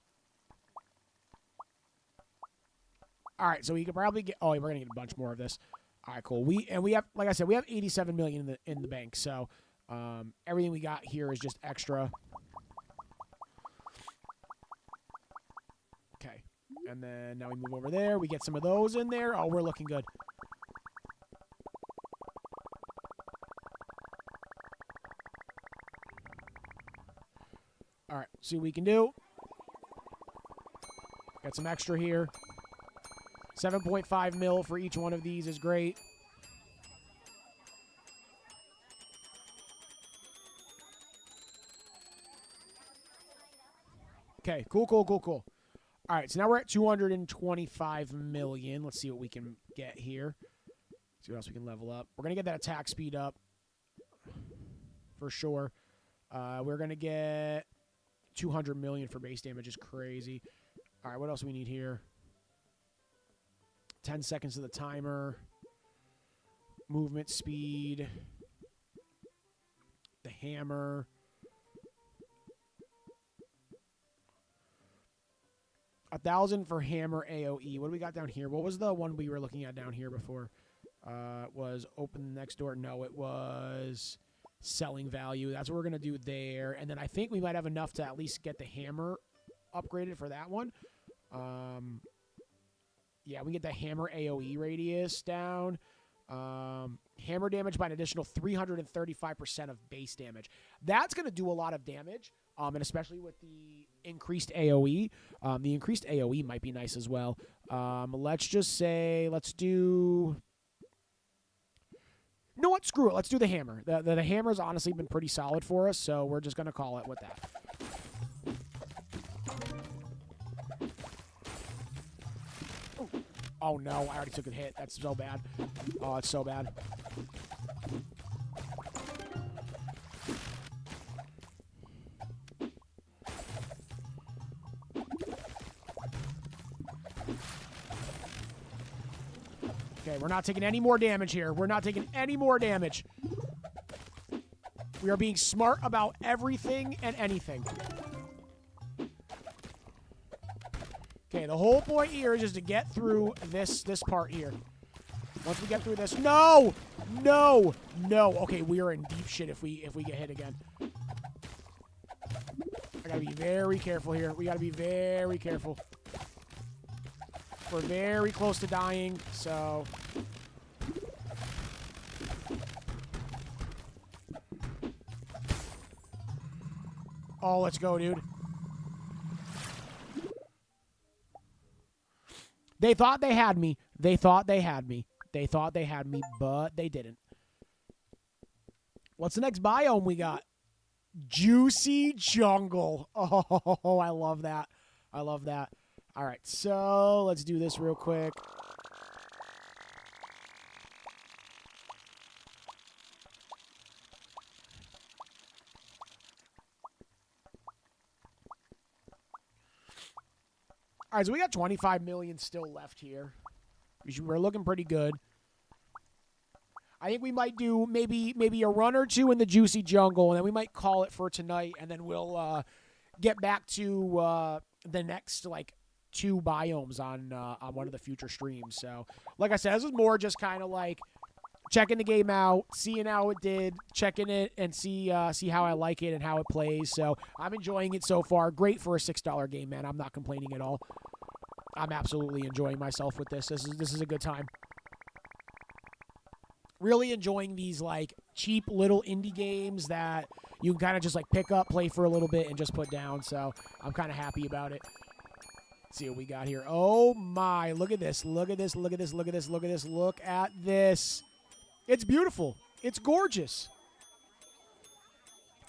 All right. So we could probably get... Oh, we're going to get a bunch more of this. All right, cool. We have, like I said, we have 87 million in the bank. So everything we got here is just extra. Okay. And then now we move over there. We get some of those in there. Oh, we're looking good. All right, see what we can do. Got some extra here. 7.5 mil for each one of these is great. Okay, cool. All right, so now we're at 225 million. Let's see what we can get here. See what else we can level up. We're going to get that attack speed up for sure. We're going to get 200 million for base damage is crazy. All right, what else do we need here? 10 seconds of the timer. Movement speed. The hammer. $1,000 for hammer AoE. What do we got down here? What was the one we were looking at down here before? Was open next door. No, it was selling value. That's what we're going to do there. And then I think we might have enough to at least get the hammer upgraded for that one. Yeah, we get the hammer AoE radius down. Hammer damage by an additional 335% of base damage. That's going to do a lot of damage, and especially with the increased AoE. The increased AoE might be nice as well. Let's just say, let's do... You know what? Screw it. Let's do the hammer. The hammer's honestly been pretty solid for us, so we're just going to call it with that. Oh, no. I already took a hit. That's so bad. Oh, it's so bad. Okay, we're not taking any more damage here. We're not taking any more damage. We are being smart about everything and anything. Okay, the whole point here is just to get through this part here. Once we get through this... No! No! No! Okay, we are in deep shit if we get hit again. I gotta be very careful here. We gotta be very careful. We're very close to dying, so... Oh, let's go, dude. They thought they had me. They thought they had me. They thought they had me, but they didn't. What's the next biome we got? Juicy Jungle. Oh, I love that. I love that. All right, so let's do this real quick. All right, so we got 25 million still left here. We're looking pretty good. I think we might do maybe a run or two in the Juicy Jungle, and then we might call it for tonight, and then we'll get back to the next, like, 2 biomes on one of the future streams. So, like I said, this is more just kind of like checking the game out, seeing how it did, checking it, and see how I like it and how it plays. So I'm enjoying it so far. Great for a $6 game, man. I'm not complaining at all. I'm absolutely enjoying myself with this. This is a good time. Really enjoying these, like, cheap little indie games that you can kind of just, like, pick up, play for a little bit, and just put down. So I'm kind of happy about it. Let's see what we got here. Oh, my. Look at this. Look at this. Look at this. Look at this. Look at this. Look at this. It's beautiful. It's gorgeous.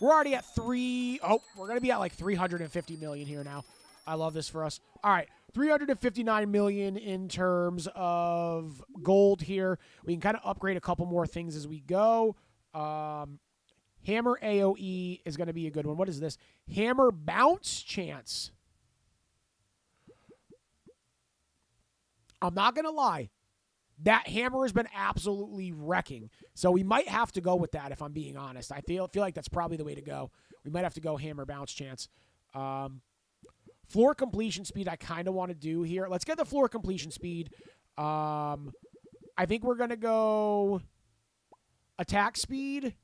We're already at we're going to be at, like, 350 million here now. I love this for us. All right. 359 million in terms of gold here. We can kind of upgrade a couple more things as we go. Hammer AoE is going to be a good one. What is this? Hammer bounce chance. I'm not going to lie. That hammer has been absolutely wrecking. So we might have to go with that, if I'm being honest. I feel like that's probably the way to go. We might have to go hammer bounce chance. Floor completion speed I kind of want to do here. Let's get the floor completion speed. I think we're going to go attack speed,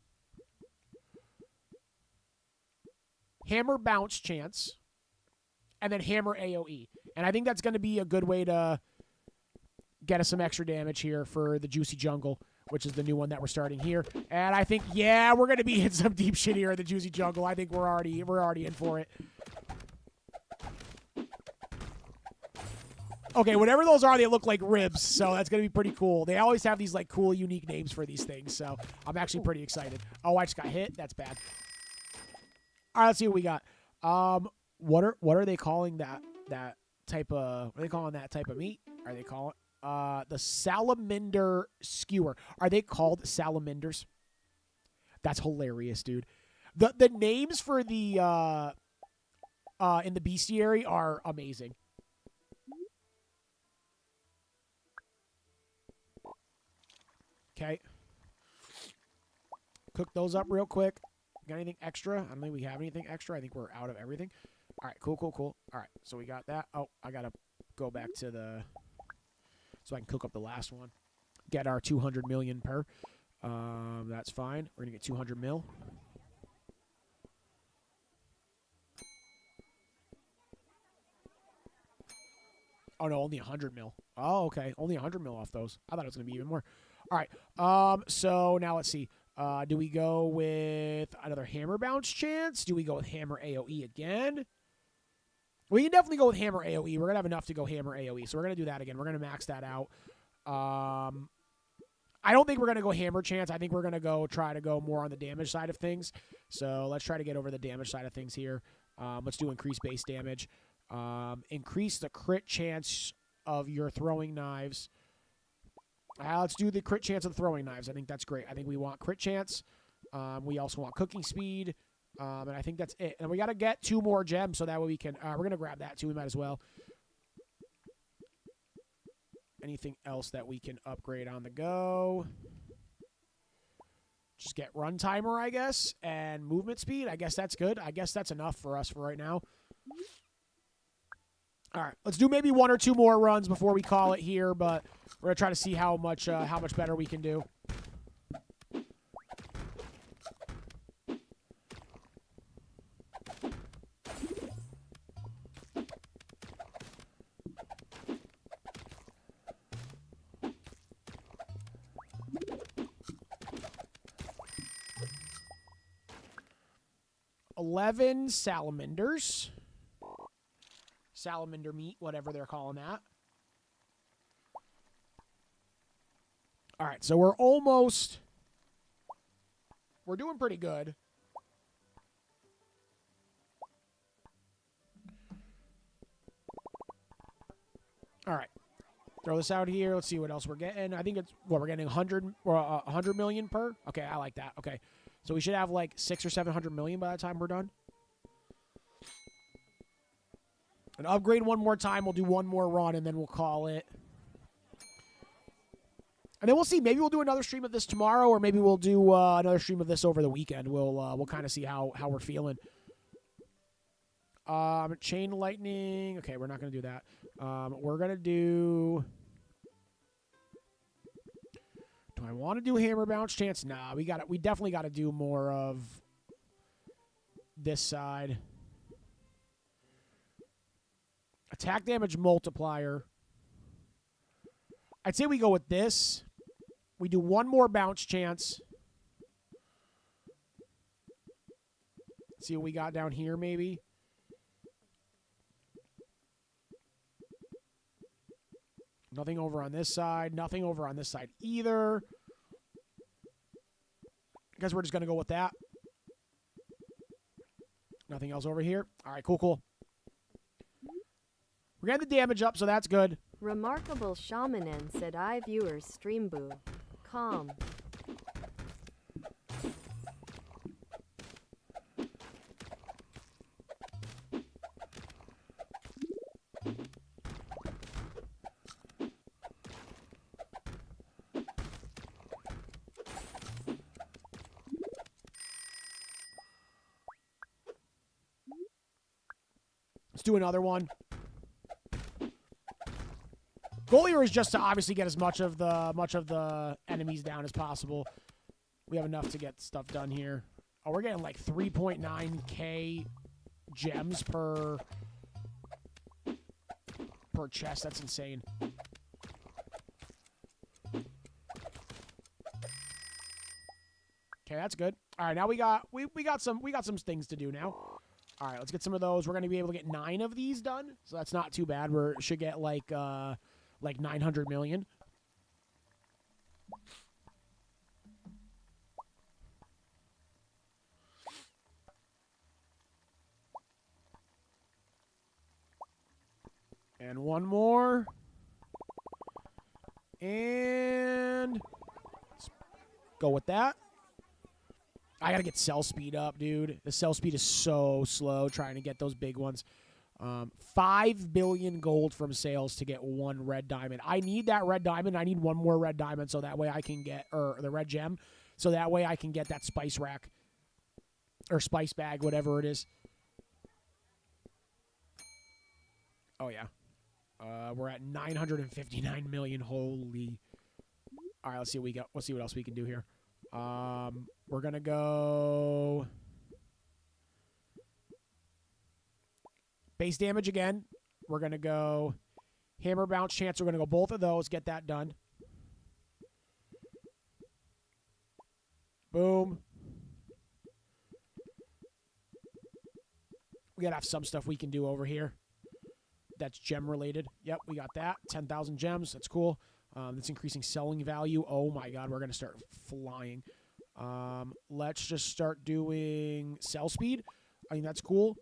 hammer bounce chance, and then hammer AoE. And I think that's going to be a good way to get us some extra damage here for the Juicy Jungle, which is the new one that we're starting here. And I think, yeah, we're going to be in some deep shit here in the Juicy Jungle. I think we're already in for it. Okay, whatever those are, they look like ribs, so that's going to be pretty cool. They always have these, like, cool, unique names for these things, so I'm actually pretty excited. Oh, I just got hit? That's bad. All right, let's see what we got. What are they calling that type of... What are they calling that type of meat? Are they calling... the salamander skewer. Are they called salamanders? That's hilarious, dude. The names for the... in the bestiary are amazing. Okay. Cook those up real quick. Got anything extra? I don't think we have anything extra. I think we're out of everything. All right, cool. All right, so we got that. Oh, I got to go back to the... So I can cook up the last one. get our 200 million per. That's fine. We're going to get 200 mil. Oh, no, only 100 mil. Oh, okay. Only 100 mil off those. I thought it was going to be even more. All right. So now let's see. Do we go with another hammer bounce chance? Do we go with hammer AoE again? We can definitely go with hammer AoE. We're going to have enough to go hammer AoE. So we're going to do that again. We're going to max that out. I don't think we're going to go hammer chance. I think we're going to try to go more on the damage side of things. So let's try to get over the damage side of things here. Let's do increased base damage. Increase the crit chance of your throwing knives. Let's do the crit chance of the throwing knives. I think that's great. I think we want crit chance. We also want cooking speed. And I think that's it. And we got to get 2 more gems so that way we can... we're going to grab that too. We might as well. Anything else that we can upgrade on the go? Just get run timer, I guess, and movement speed. I guess that's good. I guess that's enough for us for right now. All right, let's do maybe 1 or 2 more runs before we call it here, but we're gonna try to see how much better we can do. $11 salamanders. Salamander meat, whatever they're calling that. All right, so we're doing pretty good. All right, throw this out here. Let's see what else we're getting. I think we're getting 100 million per. Okay, I like that. Okay, so we should have like 600 or 700 million by the time we're done. And upgrade one more time. We'll do one more run, and then we'll call it. And then we'll see. Maybe we'll do another stream of this tomorrow, or maybe we'll do another stream of this over the weekend. We'll kind of see how we're feeling. Chain lightning. Okay, we're not going to do that. We're going to do... Do I want to do hammer bounce chance? Nah, we definitely got to do more of this side. Attack damage multiplier. I'd say we go with this. We do 1 more bounce chance. See what we got down here, maybe. Nothing over on this side. Nothing over on this side either. I guess we're just going to go with that. Nothing else over here. All right, cool. We're getting the damage up, so that's good. Remarkable Shamanen said, "I viewers stream boo. Calm." Let's do another one. Goal here is just to obviously get as much of the enemies down as possible. We have enough to get stuff done here. Oh, we're getting like 3.9k gems per chest. That's insane. Okay, that's good. All right, now we got some things to do now. All right, let's get some of those. We're going to be able to get 9 of these done, so that's not too bad. We should get like 900 million. And one more. And let's go with that. I got to get cell speed up, dude. The cell speed is so slow trying to get those big ones. 5 billion gold from sales to get 1 red diamond. I need that red diamond. I need 1 more red diamond so that way I can get, or the red gem, so that way I can get that spice rack or spice bag, whatever it is. Oh, yeah. We're at 959 million. Holy. All right, let's see what we got. Let's see what else we can do here. We're going to go base damage again. We're going to go hammer bounce chance. We're going to go both of those. Get that done. Boom. We got to have some stuff we can do over here that's gem related. Yep, we got that. 10,000 gems. That's cool. That's increasing selling value. Oh my god, we're going to start flying. Let's just start doing sell speed. I think that's cool.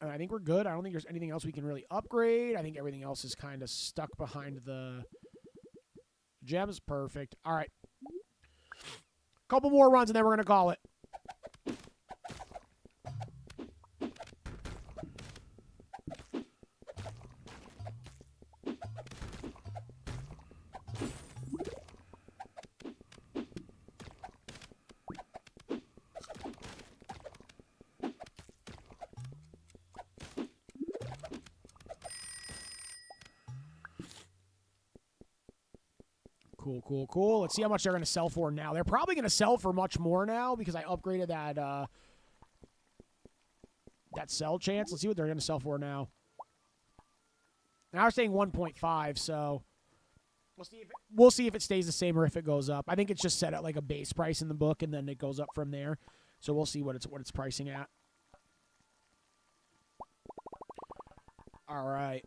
I think we're good. I don't think there's anything else we can really upgrade. I think everything else is kind of stuck behind the gems. Perfect. All right. Couple more runs and then we're going to call it. Cool. Let's see how much they're going to sell for now. They're probably going to sell for much more now because I upgraded that sell chance. Let's see what they're going to sell for now. Now we're saying 1.5, so we'll see if it stays the same or if it goes up. I think it's just set at like a base price in the book, and then it goes up from there. So we'll see what it's pricing at. All right.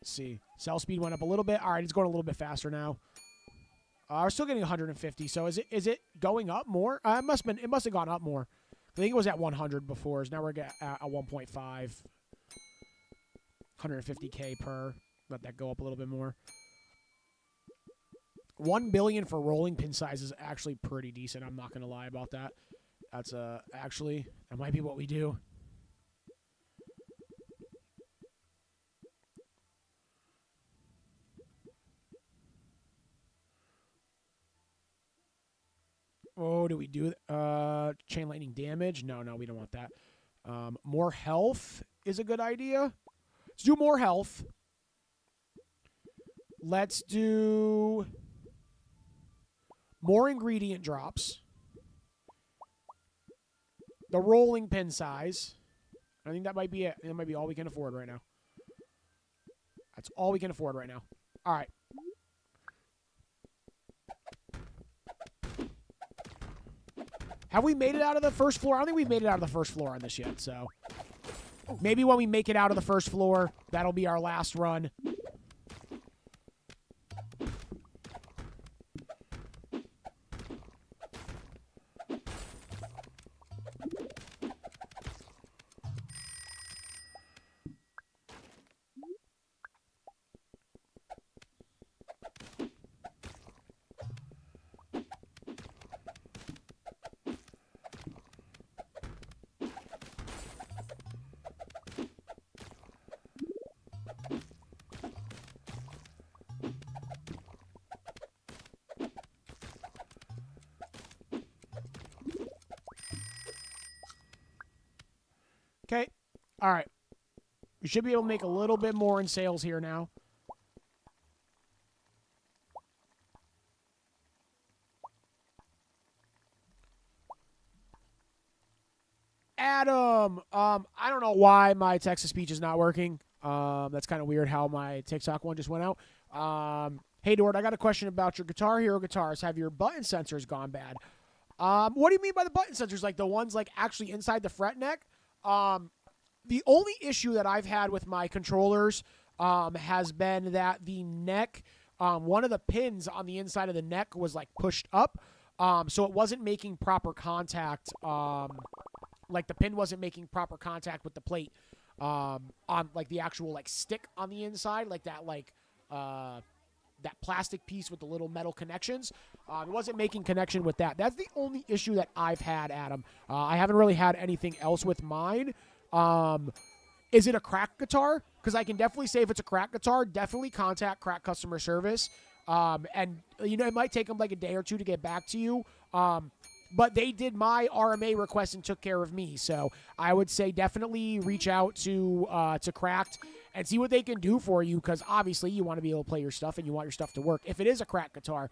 Let's see. Sell speed went up a little bit. All right, it's going a little bit faster now. We're still getting 150. So is it going up more? It must have gone up more. I think it was at 100 before. So now we're at 1.5. 150K per. Let that go up a little bit more. 1 billion for rolling pin size is actually pretty decent. I'm not going to lie about that. That's actually, that might be what we do. Oh, do we do chain lightning damage? No, we don't want that. More health is a good idea. Let's do more health. Let's do more ingredient drops. The rolling pin size. I think that might be it. That might be all we can afford right now. That's all we can afford right now. All right. Have we made it out of the first floor? I don't think we've made it out of the first floor on this yet, so maybe when we make it out of the first floor, that'll be our last run. Okay. All right. We should be able to make a little bit more in sales here now. Adam, I don't know why my text-to-speech is not working. That's kind of weird how my TikTok one just went out. Hey, Dort, I got a question about your Guitar Hero guitars. Have your button sensors gone bad? What do you mean by the button sensors? Like the ones like actually inside the fret neck? The only issue that I've had with my controllers has been that the neck, one of the pins on the inside of the neck was like pushed up, so it wasn't making proper contact. Like the pin wasn't making proper contact with the plate on like the actual like stick on the inside, like that that plastic piece with the little metal connections. It wasn't making connection with that. That's the only issue that I've had, Adam. I haven't really had anything else with mine. Is it a crack guitar? Because I can definitely say if it's a crack guitar, definitely contact crack customer service. And, you know, it might take them like a day or two to get back to you. But they did my RMA request and took care of me. So I would say definitely reach out to Cracked and see what they can do for you, because obviously you want to be able to play your stuff and you want your stuff to work. If it is a cracked guitar,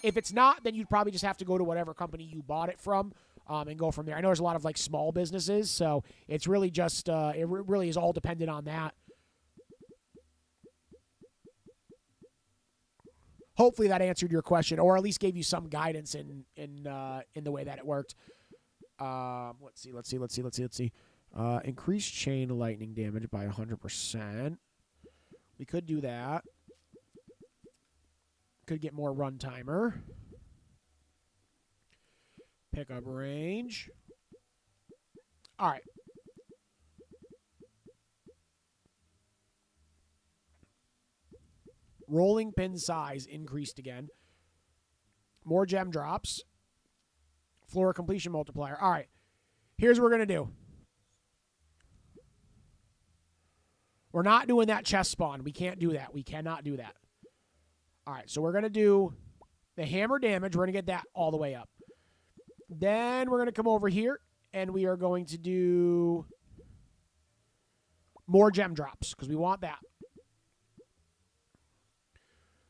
if it's not, then you'd probably just have to go to whatever company you bought it from and go from there. I know there's a lot of like small businesses, so it's really just it really is all dependent on that. Hopefully that answered your question, or at least gave you some guidance in the way that it worked. Let's see. Increase chain lightning damage by 100%. We could do that. Could get more run timer. Pickup range. All right. Rolling pin size increased again. More gem drops. Floor completion multiplier. All right. Here's what we're going to do. We're not doing that chest spawn. We can't do that. We cannot do that. All right. So we're going to do the hammer damage. We're going to get that all the way up. Then we're going to come over here, and we are going to do more gem drops because we want that.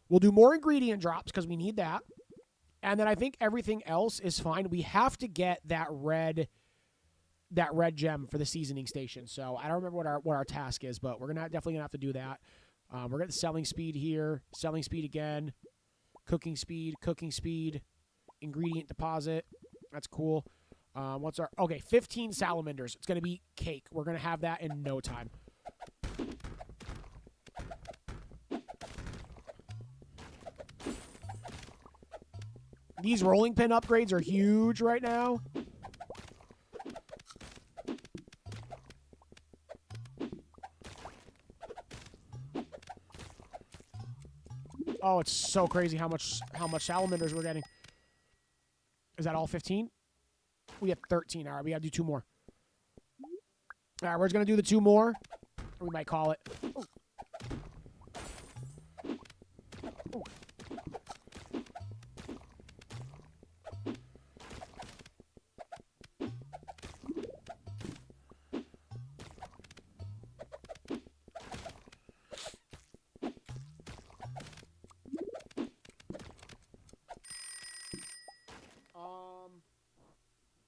We'll do more ingredient drops because we need that. And then I think everything else is fine. We have to get that red gem for the seasoning station. So I don't remember what our task is, but we're definitely gonna have to do that. We're getting selling speed here, selling speed again, cooking speed, ingredient deposit. That's cool. What's our 15 salamanders. It's gonna be cake. We're gonna have that in no time. These rolling pin upgrades are huge right now. Oh, it's so crazy how much salamanders we're getting. Is that all 15? We have 13. All right, we got to do 2 more. All right, we're just going to do the 2 more. We might call it. Ooh. Ooh.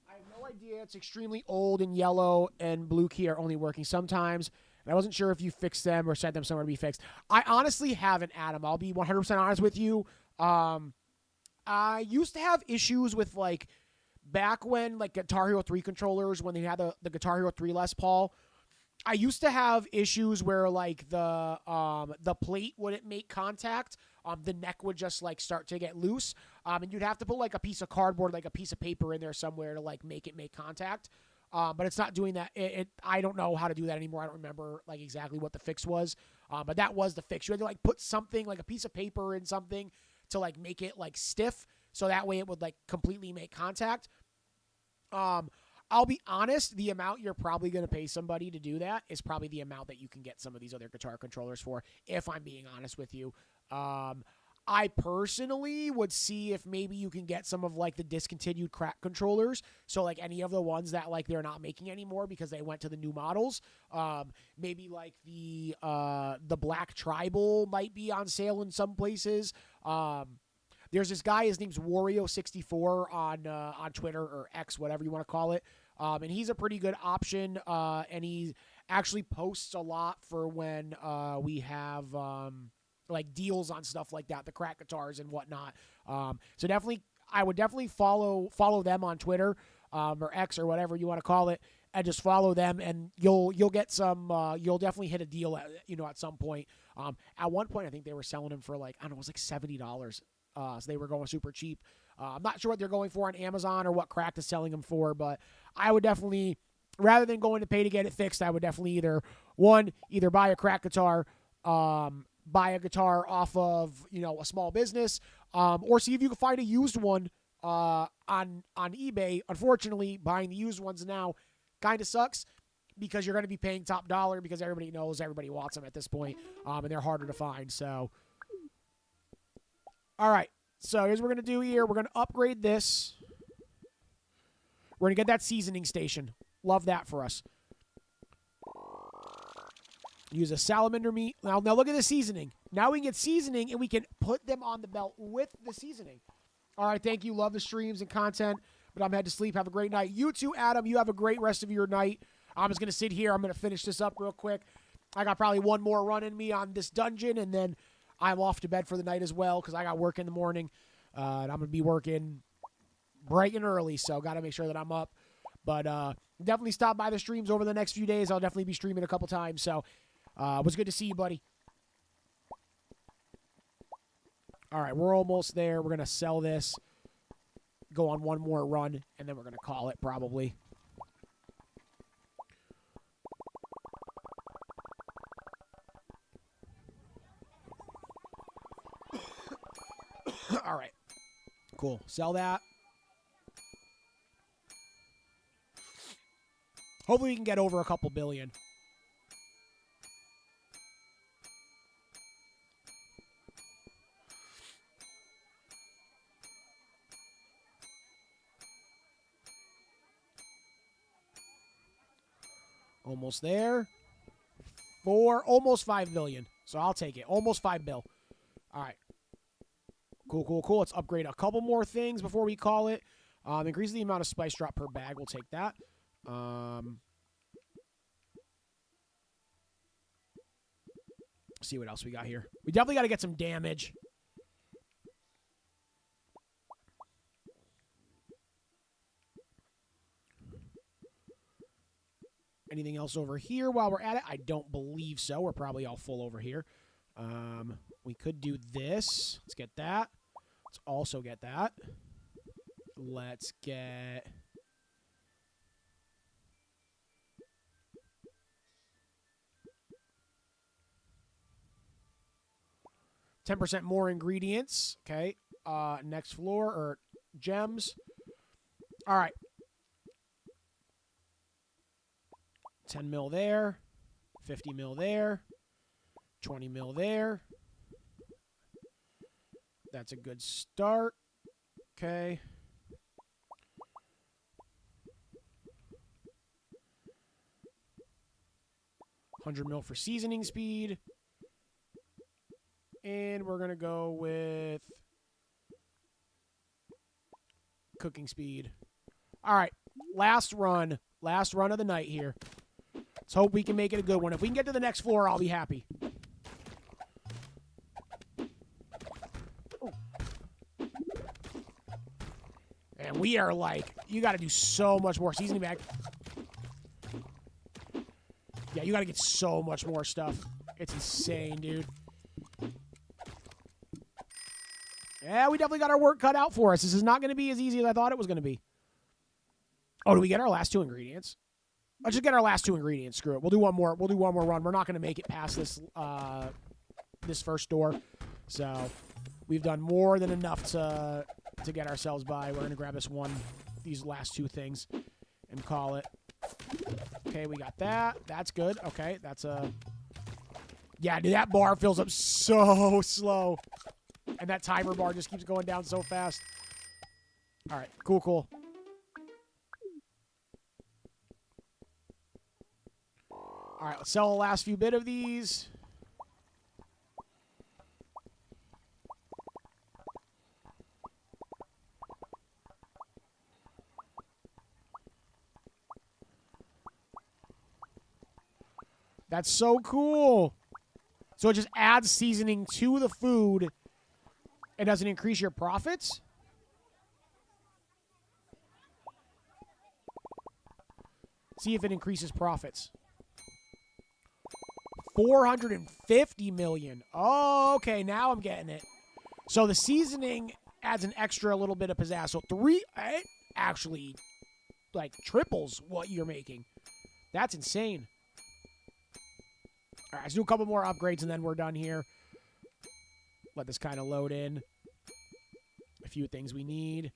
I have no idea. It's extremely old, and yellow and blue key are only working sometimes. And I wasn't sure if you fixed them or sent them somewhere to be fixed. I honestly haven't, Adam. I'll be 100% honest with you. I used to have issues with, like, back when, like, Guitar Hero 3 controllers, when they had the Guitar Hero 3 Les Paul, I used to have issues where, like, the plate wouldn't make contact. The neck would just, like, start to get loose. And you'd have to put, like, a piece of cardboard, like a piece of paper in there somewhere to, like, make it make contact. But it's not doing that. I don't know how to do that anymore. I don't remember, like, exactly what the fix was. But that was the fix. You had to, like, put something, like a piece of paper in something to, like, make it, like, stiff. So that way it would, like, completely make contact. I'll be honest, the amount you're probably going to pay somebody to do that is probably the amount that you can get some of these other guitar controllers for, if I'm being honest with you. I personally would see if maybe you can get some of, like, the discontinued crack controllers. So, like, any of the ones that, like, they're not making anymore because they went to the new models. Maybe, like, the Black Tribal might be on sale in some places. There's this guy, his name's Wario64 on Twitter or X, whatever you want to call it. And he's a pretty good option. And he actually posts a lot for when we have like deals on stuff like that, the crack guitars and whatnot. So definitely, I would definitely follow them on Twitter or X or whatever you want to call it, and just follow them, and you'll get some. You'll definitely hit a deal at some point. At one point, I think they were selling them for, like, I don't know, it was like $70. So they were going super cheap. I'm not sure what they're going for on Amazon or what Cracked is selling them for, but I would definitely, rather than going to pay to get it fixed, I would definitely either buy a Cracked guitar, buy a guitar off of, a small business, or see if you can find a used one on eBay. Unfortunately, buying the used ones now kind of sucks because you're going to be paying top dollar because everybody knows everybody wants them at this point, and they're harder to find. So, all right. So here's what we're going to do here. We're going to upgrade this. We're going to get that seasoning station. Love that for us. Use a salamander meat. Now look at the seasoning. Now we can get seasoning, and we can put them on the belt with the seasoning. All right, thank you. Love the streams and content, but I'm head to sleep. Have a great night. You too, Adam. You have a great rest of your night. I'm just going to sit here. I'm going to finish this up real quick. I got probably one more run in me on this dungeon, and then I'm off to bed for the night as well because I got work in the morning. And I'm going to be working bright and early, so got to make sure that I'm up. But definitely stop by the streams over the next few days. I'll definitely be streaming a couple times, so it was good to see you, buddy. All right, we're almost there. We're going to sell this, go on one more run, and then we're going to call it probably. All right, cool. Sell that. Hopefully we can get over a couple billion. Almost there. Almost 5 billion. So I'll take it. Almost 5 bill. All right. Cool. Let's upgrade a couple more things before we call it. Increase the amount of spice drop per bag. We'll take that. See what else we got here. We definitely got to get some damage. Anything else over here while we're at it? I don't believe so. We're probably all full over here. We could do this. Let's get that. Let's also get that. Let's get... $10% more ingredients. Okay. Next floor, or gems. All right. 10 mil there. 50 mil there. 20 mil there. That's a good start. Okay. $100 mil for seasoning speed. And we're going to go with cooking speed. All right. Last run. Last run of the night here. Let's hope we can make it a good one. If we can get to the next floor, I'll be happy. And we are like, you got to do so much more seasoning bag. Yeah, you got to get so much more stuff. It's insane, dude. Yeah, we definitely got our work cut out for us. This is not going to be as easy as I thought it was going to be. Oh, do we get our last 2 ingredients? Let's just get our last 2 ingredients. Screw it. We'll do one more. We'll do one more run. We're not going to make it past this this first door. So we've done more than enough to get ourselves by. We're going to grab these last 2 things and call it. Okay, we got that. That's good. Okay, that's a... Yeah, dude, that bar fills up so slow. And that timer bar just keeps going down so fast. All right, cool. All right, let's sell the last few bit of these. That's so cool. So it just adds seasoning to the food. It doesn't increase your profits? See if it increases profits. 450 million. Oh, okay. Now I'm getting it. So the seasoning adds an extra little bit of pizzazz. So it actually like triples what you're making. That's insane. All right, let's do a couple more upgrades and then we're done here. Let this kind of load in. A few things we need.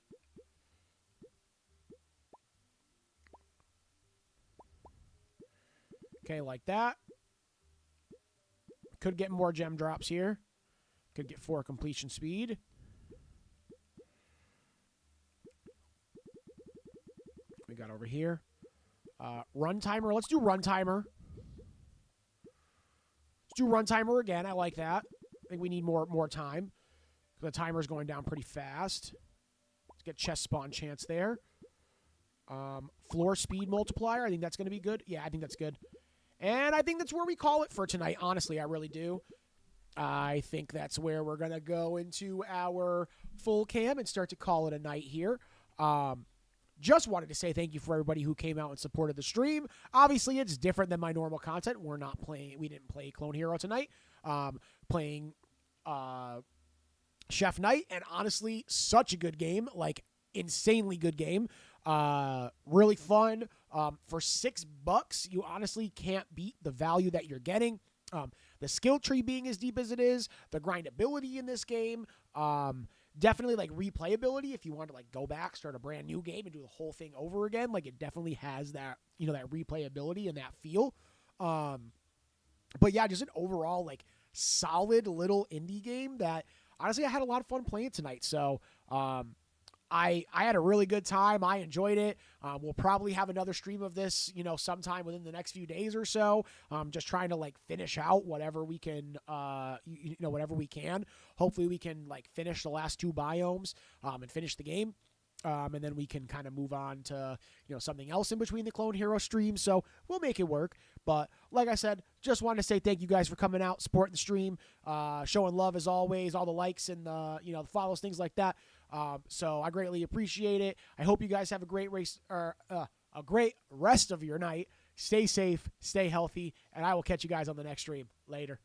Okay, like that. Could get more gem drops here. Could get 4 completion speed. We got over here. Run timer. Let's do run timer. do run timer again. I like that. I think we need more time. The timer's going down pretty fast. Let's get chest spawn chance there. Floor speed multiplier. I think that's going to be good. Yeah, I think that's good. And I think that's where we call it for tonight. Honestly, I really do. I think that's where we're going to go into our full cam and start to call it a night here. Just wanted to say thank you for everybody who came out and supported the stream. Obviously, it's different than my normal content. We didn't play Clone Hero tonight. Playing Chef Knight, and honestly, such a good game. Like, insanely good game. Really fun. For $6, you honestly can't beat the value that you're getting. The skill tree being as deep as it is, the grindability in this game, definitely like replayability. If you want to like go back, start a brand new game and do the whole thing over again, like it definitely has that, that replayability and that feel. But yeah, just an overall like solid little indie game that honestly I had a lot of fun playing tonight. So, I had a really good time. I enjoyed it. We'll probably have another stream of this, sometime within the next few days or so. Just trying to like finish out whatever we can, whatever we can. Hopefully we can like finish the last 2 biomes, and finish the game. And then we can kind of move on to, something else in between the Clone Hero streams. So we'll make it work. But like I said, just wanted to say thank you guys for coming out, supporting the stream, showing love as always, all the likes and the follows, things like that. So I greatly appreciate it. I hope you guys have a great a great rest of your night. Stay safe, stay healthy, and I will catch you guys on the next stream. Later.